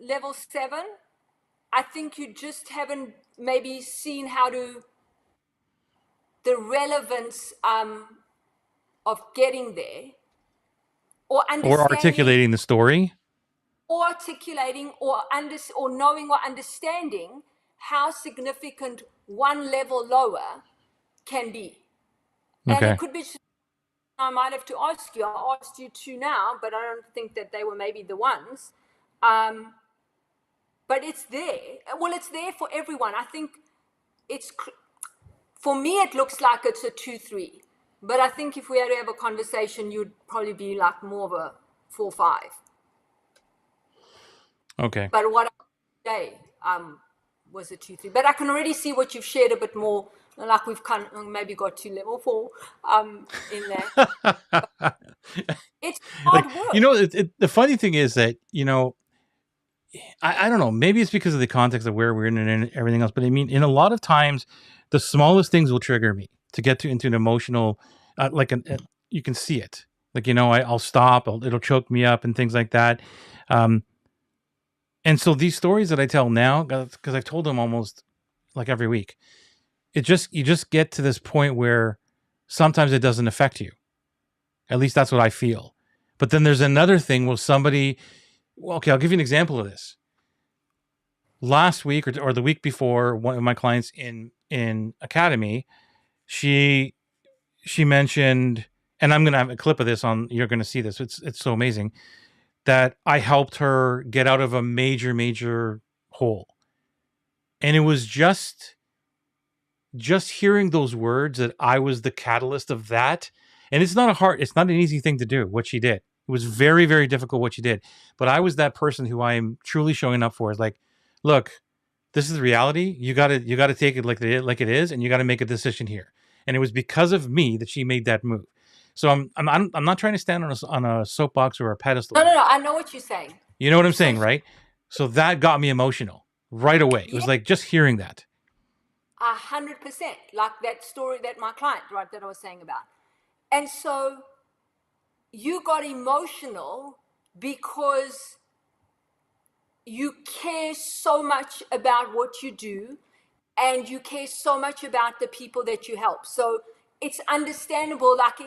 level 7. I think you just haven't maybe seen how to the relevance of getting there or Or understanding articulating the story. or articulating or knowing or understanding how significant one level lower can be. And it Okay. could be I might have to ask you. I asked you two now, but I don't think that they were maybe the ones. But it's there. Well, it's there for everyone. I think it's for me. It looks like it's a 2-3, but I think if we had to have a conversation, you'd probably be like more of a 4-5. Okay. But what I say was a 2-3. But I can already see what you've shared a bit more. Like we've kind of maybe got to level 4 in there. It's hard Like, work. the funny thing is that, I don't know, maybe it's because of the context of where we're in and everything else, but I mean, in a lot of times, the smallest things will trigger me to get into an emotional, you can see it. Like, I'll stop, it'll choke me up and things like that. Um, and so these stories that I tell now, because I've told them almost like every week, you just get to this point where sometimes it doesn't affect you. At least that's what I feel. But then there's another thing where somebody, well, okay, I'll give you an example of this. Last week or the week before, one of my clients in Academy, she mentioned, and I'm going to have a clip of this on, you're going to see this. It's so amazing that I helped her get out of a major hole. And it was just hearing those words that I was the catalyst of that. And it's not an easy thing to do, what she did. It was very, very difficult what she did. But I was that person who I am truly showing up for. Is like, look, this is the reality. You gotta take it like it is, and you gotta make a decision here. And it was because of me that she made that move. So I'm not trying to stand on a soapbox or a pedestal. No. I know what you're saying. You know what I'm saying, right? So that got me emotional right away. It was like just hearing that. 100%, like that story that my client, right, that I was saying about. And so you got emotional because you care so much about what you do and you care so much about the people that you help. So it's understandable, like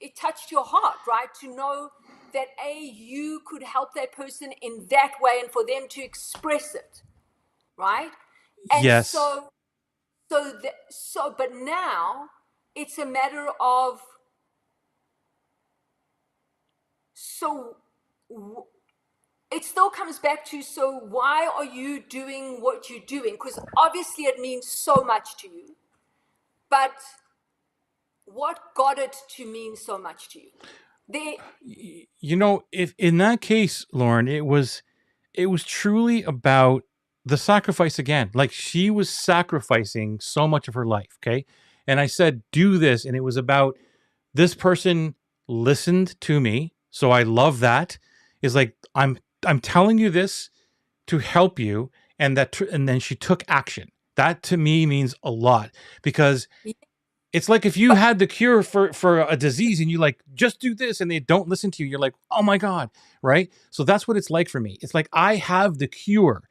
it touched your heart, right, to know that you could help that person in that way and for them to express it, right? And Yes. but now it's a matter of it still comes back to, so why are you doing what you're doing? Because obviously it means so much to you, but what got it to mean so much to you? If in that case, Lauren, it was truly about the sacrifice again. Like she was sacrificing so much of her life. Okay. And I said, do this. And it was about this person listened to me. So I love that. Is like, I'm telling you this to help you. And and then she took action. That to me means a lot because It's like if you had the cure for a disease and you like, just do this, and they don't listen to you, you're like, oh my God, right? So that's what it's like for me. It's like, I have the cure.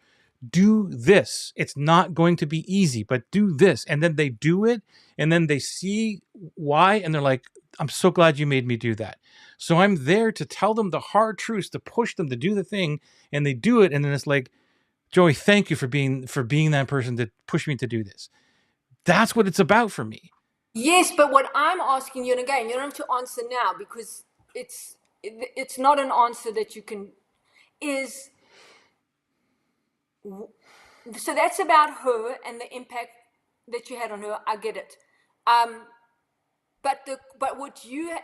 Do this. It's not going to be easy, but do this. And then they do it, and then they see why, and they're like, I'm so glad you made me do that. So I'm there to tell them the hard truths, to push them to do the thing, and they do it, and then it's like, Joey, thank you for being that person to push me to do this. That's what it's about for me. Yes, but what I'm asking you, and again, you don't have to answer now because it's not an answer that you can, is, so that's about her and the impact that you had on her. I get it. But what you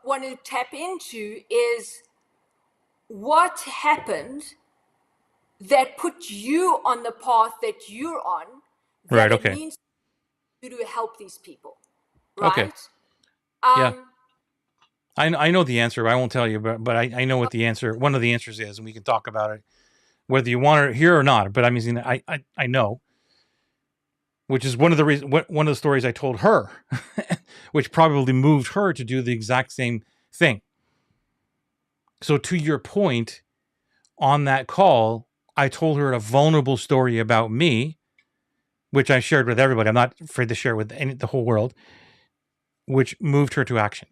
want to tap into is what happened that put you on the path that you're on, that Right. it Okay. means you to help these people, Okay. right? Yeah. I know the answer. I won't tell you, but I know what the answer. One of the answers is, and we can talk about it, whether you want to hear or not. But I mean, I know, which is one of the reasons. One of the stories I told her, which probably moved her to do the exact same thing. So to your point, on that call, I told her a vulnerable story about me, which I shared with everybody. I'm not afraid to share with the whole world, which moved her to action.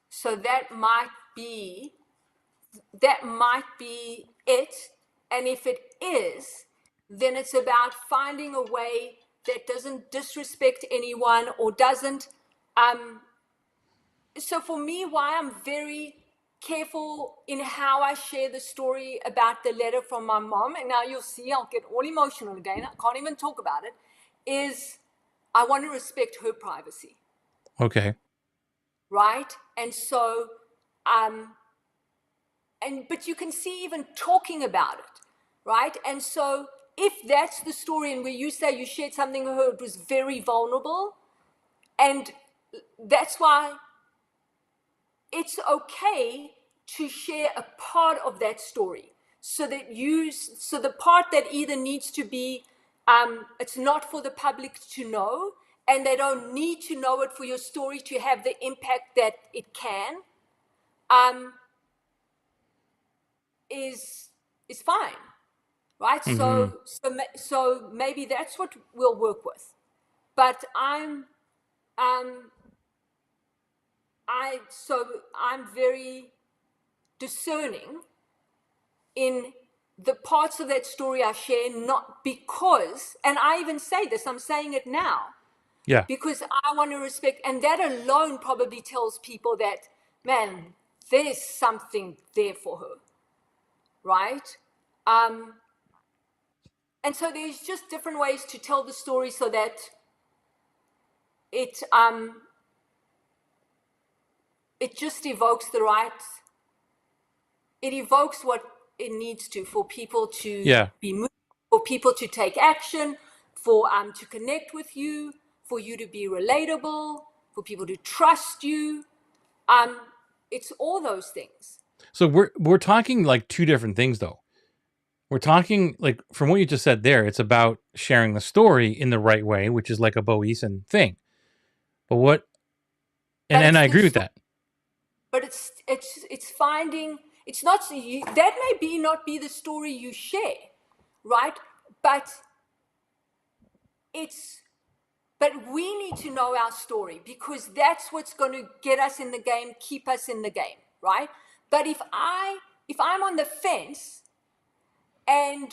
So that might be it. And if it is, then it's about finding a way that doesn't disrespect anyone or doesn't. So for me, why I'm very careful in how I share the story about the letter from my mom, and now you'll see I'll get all emotional again, I can't even talk about it, is I want to respect her privacy. Okay. Right? And so, but you can see even talking about it, right? And so if that's the story, and where you say you shared something with her, it was very vulnerable, and that's why it's okay to share a part of that story, so the part that either needs to be, it's not for the public to know, and they don't need to know it for your story to have the impact that it can, is fine, right? Mm-hmm. So maybe that's what we'll work with. But I'm very discerning in the parts of that story I share, not because, and I even say this, I'm saying it now, Yeah. because I want to respect, and that alone probably tells people that, man, there's something there for her, right? And so there's just different ways to tell the story so that it just evokes it evokes what it needs to, for people to Yeah. be moved, for people to take action, for to connect with you, for you to be relatable, for people to trust you. It's all those things. So we're talking like two different things, though. We're talking, like, from what you just said there, it's about sharing the story in the right way, which is like a Bo Eason thing. But what, But and it's I the agree with that. but it's finding, it's not that may be not be the story you share, right? But it's but we need to know our story, because that's what's going to get us in the game, keep us in the game, right? But if I'm on the fence and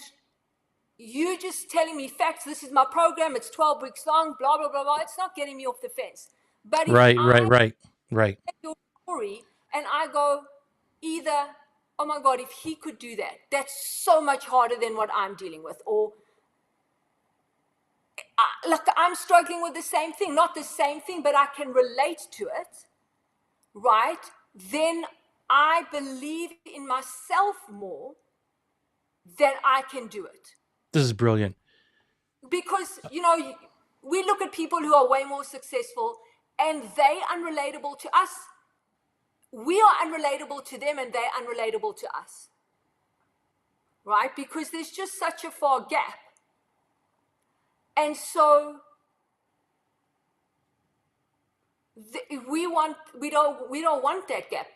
you just telling me facts, this is my program, it's 12 weeks long, blah blah blah blah, it's not getting me off the fence. But if Right, right, I right, right. your story and I go, either, oh my God, if he could do that, that's so much harder than what I'm dealing with, or like I'm struggling with the same thing, not the same thing, but I can relate to it, right? Then I believe in myself more that I can do it. This is brilliant. Because, we look at people who are way more successful and they unrelatable to us. We are unrelatable to them and they're unrelatable to us, right? Because there's just such a far gap. And so we don't want that gap,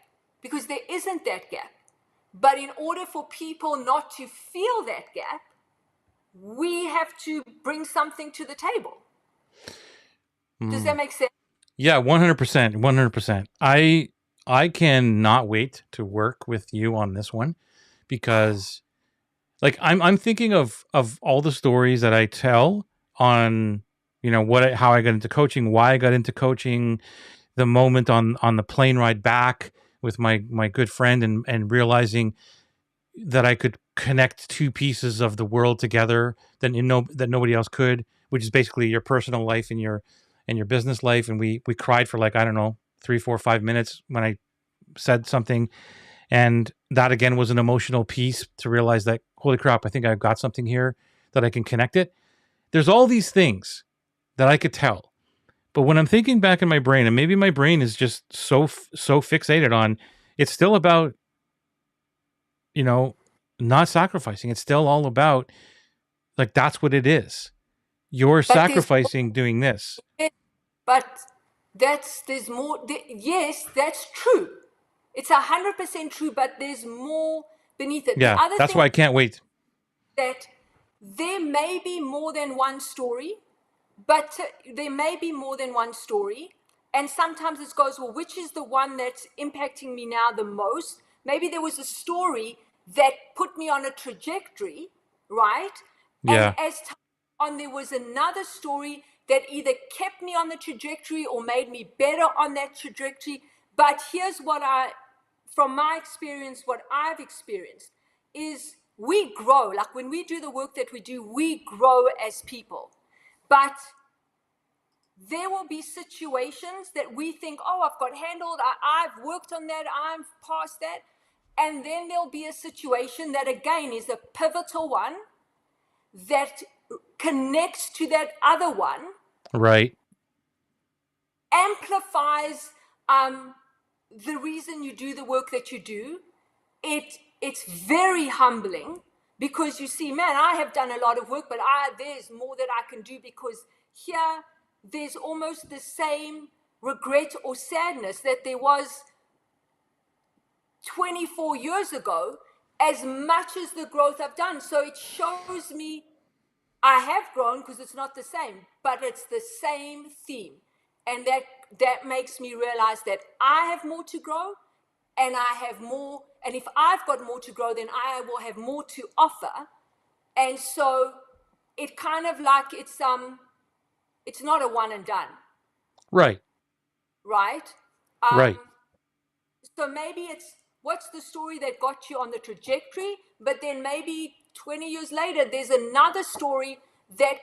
because there isn't that gap. But in order for people not to feel that gap, we have to bring something to the table. Does that make sense? Yeah, 100%, 100%. I cannot wait to work with you on this one, because like I'm thinking of all the stories that I tell on, how I got into coaching, why I got into coaching, the moment on the plane ride back with my good friend, and realizing that I could connect two pieces of the world together that nobody else could, which is basically your personal life and your business life. And we cried for, like, I don't know, 3, 4, 5 minutes when I said something. And that again was an emotional piece to realize that, holy crap, I think I've got something here that I can connect it. There's all these things that I could tell. But when I'm thinking back in my brain, and maybe my brain is just so fixated on, it's still about, not sacrificing. It's still all about, like, that's what it is. You're But there's sacrificing doing this. but there's more. Yes, that's true. It's 100% true, but there's more beneath it. The Yeah, other that's thing why I can't wait. that there may be more than one story, but there may be more than one story. And sometimes it goes, well, which is the one that's impacting me now the most? Maybe there was a story that put me on a trajectory, right? And Yeah, as time on, there was another story that either kept me on the trajectory or made me better on that trajectory. But here's what from my experience, what I've experienced is we grow. Like when we do the work that we do, we grow as people. But there will be situations that we think, oh, I've got handled, I've worked on that, I'm past that. And then there'll be a situation that, again, is a pivotal one that connects to that other one, right. amplifies the reason you do the work that you do. It's very humbling, because you see, man, I have done a lot of work, but there's more that I can do, because here there's almost the same regret or sadness that there was 24 years ago, as much as the growth I've done. So it shows me I have grown, because it's not the same, but it's the same theme. And that makes me realize that I have more to grow, and I have more. And if I've got more to grow, then I will have more to offer. And so it kind of like it's not a one and done, Right. right? Right. So maybe it's what's the story that got you on the trajectory, but then maybe 20 years later, there's another story that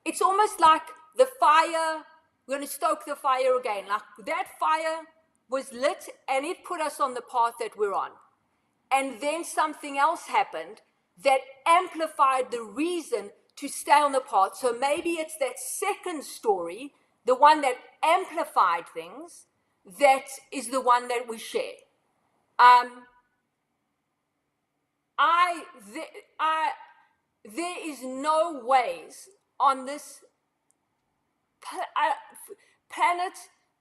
it's almost like the fire, we're going to stoke the fire again. Like that fire was lit and it put us on the path that we're on. And then something else happened that amplified the reason to stay on the path. So maybe it's that second story, the one that amplified things, that is the one that we share. There is no ways on this planet,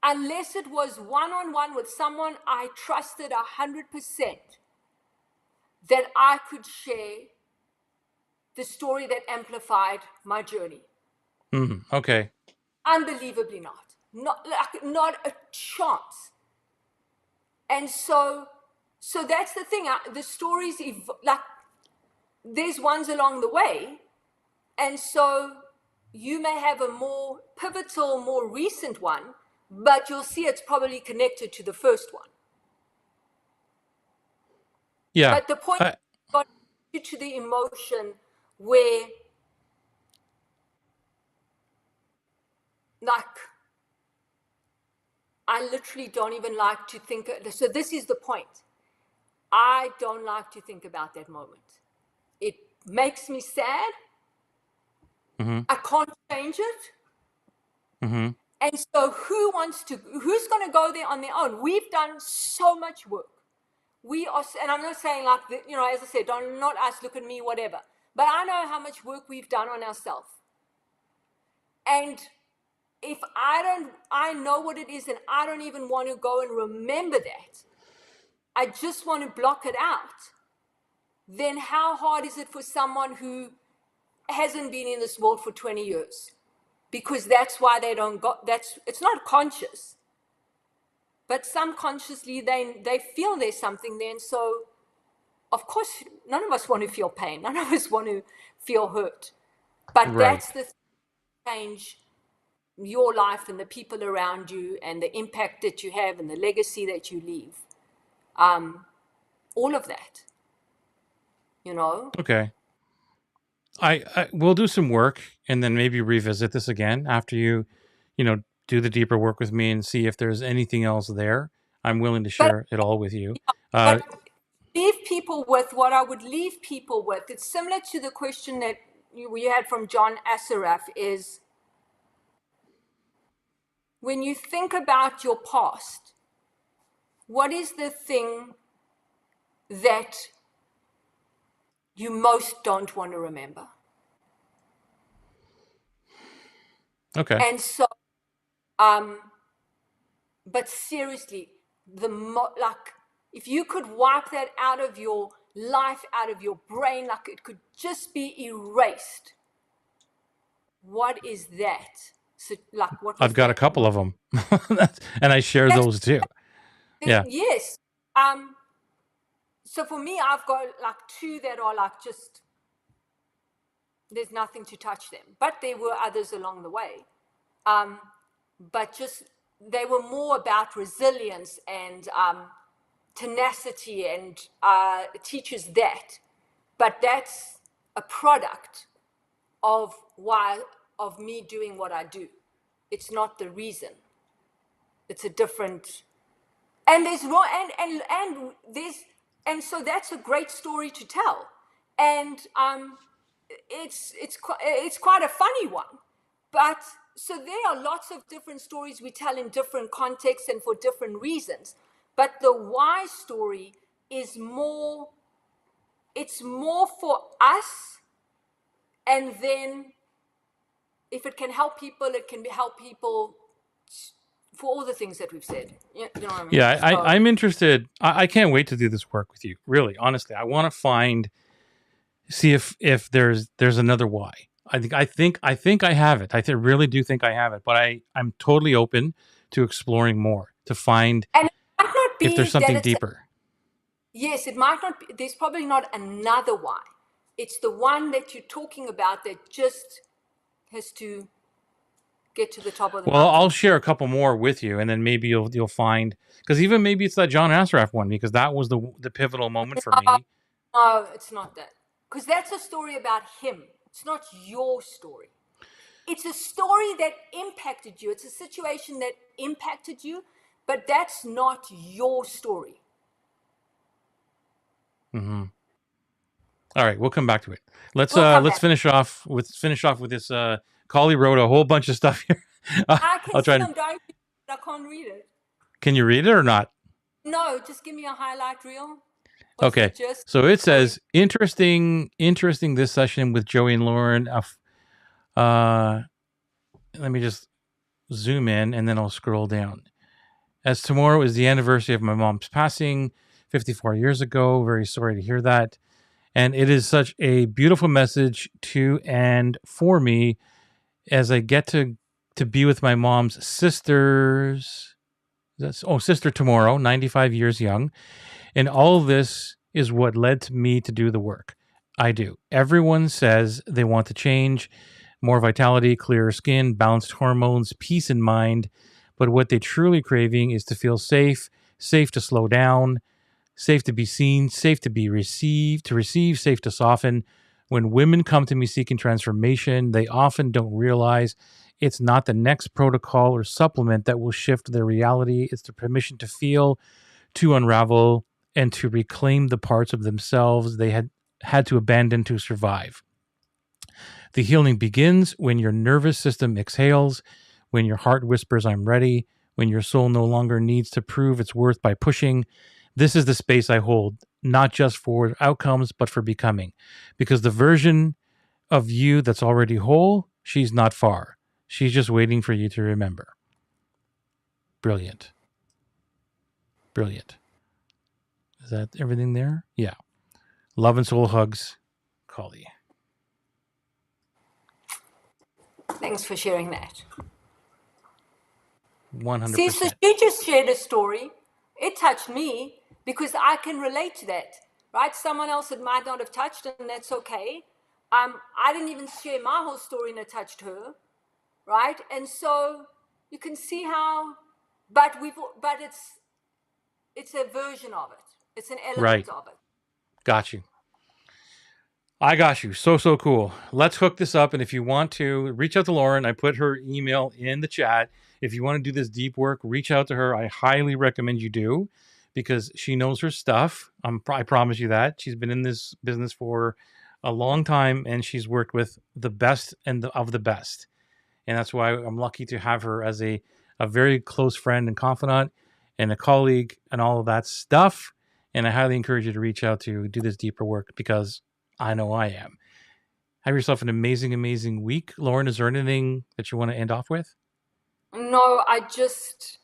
unless it was one-on-one with someone I trusted 100%, that I could share the story that amplified my journey. Okay. Unbelievably not a chance. And so that's the thing. The stories, there's ones along the way. And so you may have a more pivotal, more recent one, but you'll see it's probably connected to the first one. Yeah. But the point got you to the emotion where, like, I literally don't even like to think. So this is the point. I don't like to think about that moment. It makes me sad. I can't change it. And so who's going to go there on their own? We've done so much work. We are, and I'm not saying like, as I said, don't not us, look at me, whatever. But I know how much work we've done on ourselves. And if I know what it is and I don't even want to go and remember that, I just want to block it out, then how hard is it for someone who hasn't been in this world for 20 years? Because that's why they don't go, it's not conscious, but subconsciously they feel there's something there. And so, of course, none of us want to feel pain. None of us want to feel hurt. But that's the change your life and the people around you and the impact that you have and the legacy that you leave. All of that, Okay. I will do some work and then maybe revisit this again after you do the deeper work with me and see if there's anything else there. I'm willing to share it all with you. But leave people with what I would leave people with. It's similar to the question that you had from John Assaraf is, when you think about your past, what is the thing that you most don't want to remember? Okay. And so, but seriously, if you could wipe that out of your life, out of your brain, like it could just be erased, what is that? So, what? I've got a couple of them, and I share those too. Yeah. Yes. So for me, I've got two that are just, there's nothing to touch them. But there were others along the way. But just, they were more about resilience and tenacity, and teaches that. But that's a product of me doing what I do. It's not the reason. It's a different, and there's and so that's a great story to tell, and it's quite a funny one, but so there are lots of different stories we tell in different contexts and for different reasons, but the why story is more, it's more for us, and then if it can help people, it can help people for all the things that we've said. You know what I mean? Yeah, I'm interested. I can't wait to do this work with you. Really, honestly, I want to see if there's another why. I think I have it. I really do think I have it. But I'm totally open to exploring more to find and it might not be if there's something deeper. Yes, it might not be. There's probably not another why. It's the one that you're talking about that just has to get to the top of the Well, mountain. I'll share a couple more with you, and then maybe you'll find, because even maybe it's that John Assaraf one, because that was the pivotal moment for me. No, it's not that, because that's a story about him. It's not your story. It's a story that impacted you. It's a situation that impacted you, but that's not your story. Mm-hmm. All right, we'll come back to it. Let's finish off with this. Collie wrote a whole bunch of stuff here. I can see him dying, but I can't read it. Can you read it or not? No, just give me a highlight reel. Okay, so it says, interesting this session with Joey and Lauren. Let me just zoom in and then I'll scroll down. As tomorrow is the anniversary of my mom's passing 54 years ago. Very sorry to hear that. And it is such a beautiful message to and for me as I get to be with my mom's sister tomorrow, 95 years young. And all of this is what led me to do the work I do. Everyone says they want to change, more vitality, clearer skin, balanced hormones, peace in mind. But what they truly craving is to feel safe to slow down, safe to be seen, safe to be received, safe to soften. When women come to me seeking transformation, they often don't realize it's not the next protocol or supplement that will shift their reality. It's the permission to feel, to unravel, and to reclaim the parts of themselves they had to abandon to survive. The healing begins when your nervous system exhales, when your heart whispers, I'm ready, when your soul no longer needs to prove its worth by pushing. This is the space I hold. not just for outcomes, but for becoming. Because the version of you that's already whole, she's not far. She's just waiting for you to remember. Brilliant. Brilliant. Is that everything there? Yeah. Love and soul hugs, Collie. Thanks for sharing that. 100%. See, so she just shared a story. It touched me because I can relate to that, right? Someone else it might not have touched, and that's okay. I didn't even share my whole story, and it touched her, right? And so you can see how, but it's a version of it. It's an element of it. Got you. I got you. So cool. Let's hook this up. And if you want to, reach out to Lauren. I put her email in the chat. If you want to do this deep work, reach out to her. I highly recommend you do, because she knows her stuff. I promise you that. She's been in this business for a long time, and she's worked with the best of the best. And that's why I'm lucky to have her as a very close friend and confidant and a colleague and all of that stuff. And I highly encourage you to reach out to do this deeper work, because I know I am. Have yourself an amazing, amazing week. Lauren, is there anything that you want to end off with? No, I'm just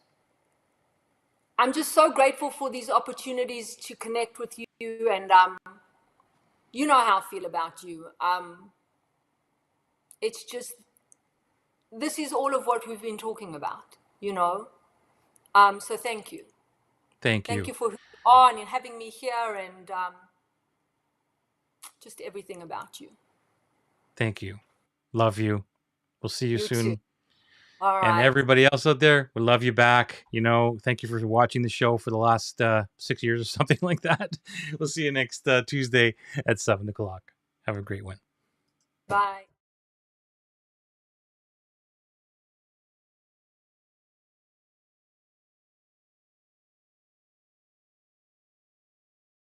so grateful for these opportunities to connect with you, and you know how I feel about you. It's just, this is all of what we've been talking about, you know. So thank you. Thank you. Thank you for who you are and having me here, and just everything about you. Thank you. Love you. We'll see you soon. Too. All right. And everybody else out there, we love you back. You know, thank you for watching the show for the last 6 years or something like that. We'll see you next Tuesday at 7 o'clock. Have a great one. Bye.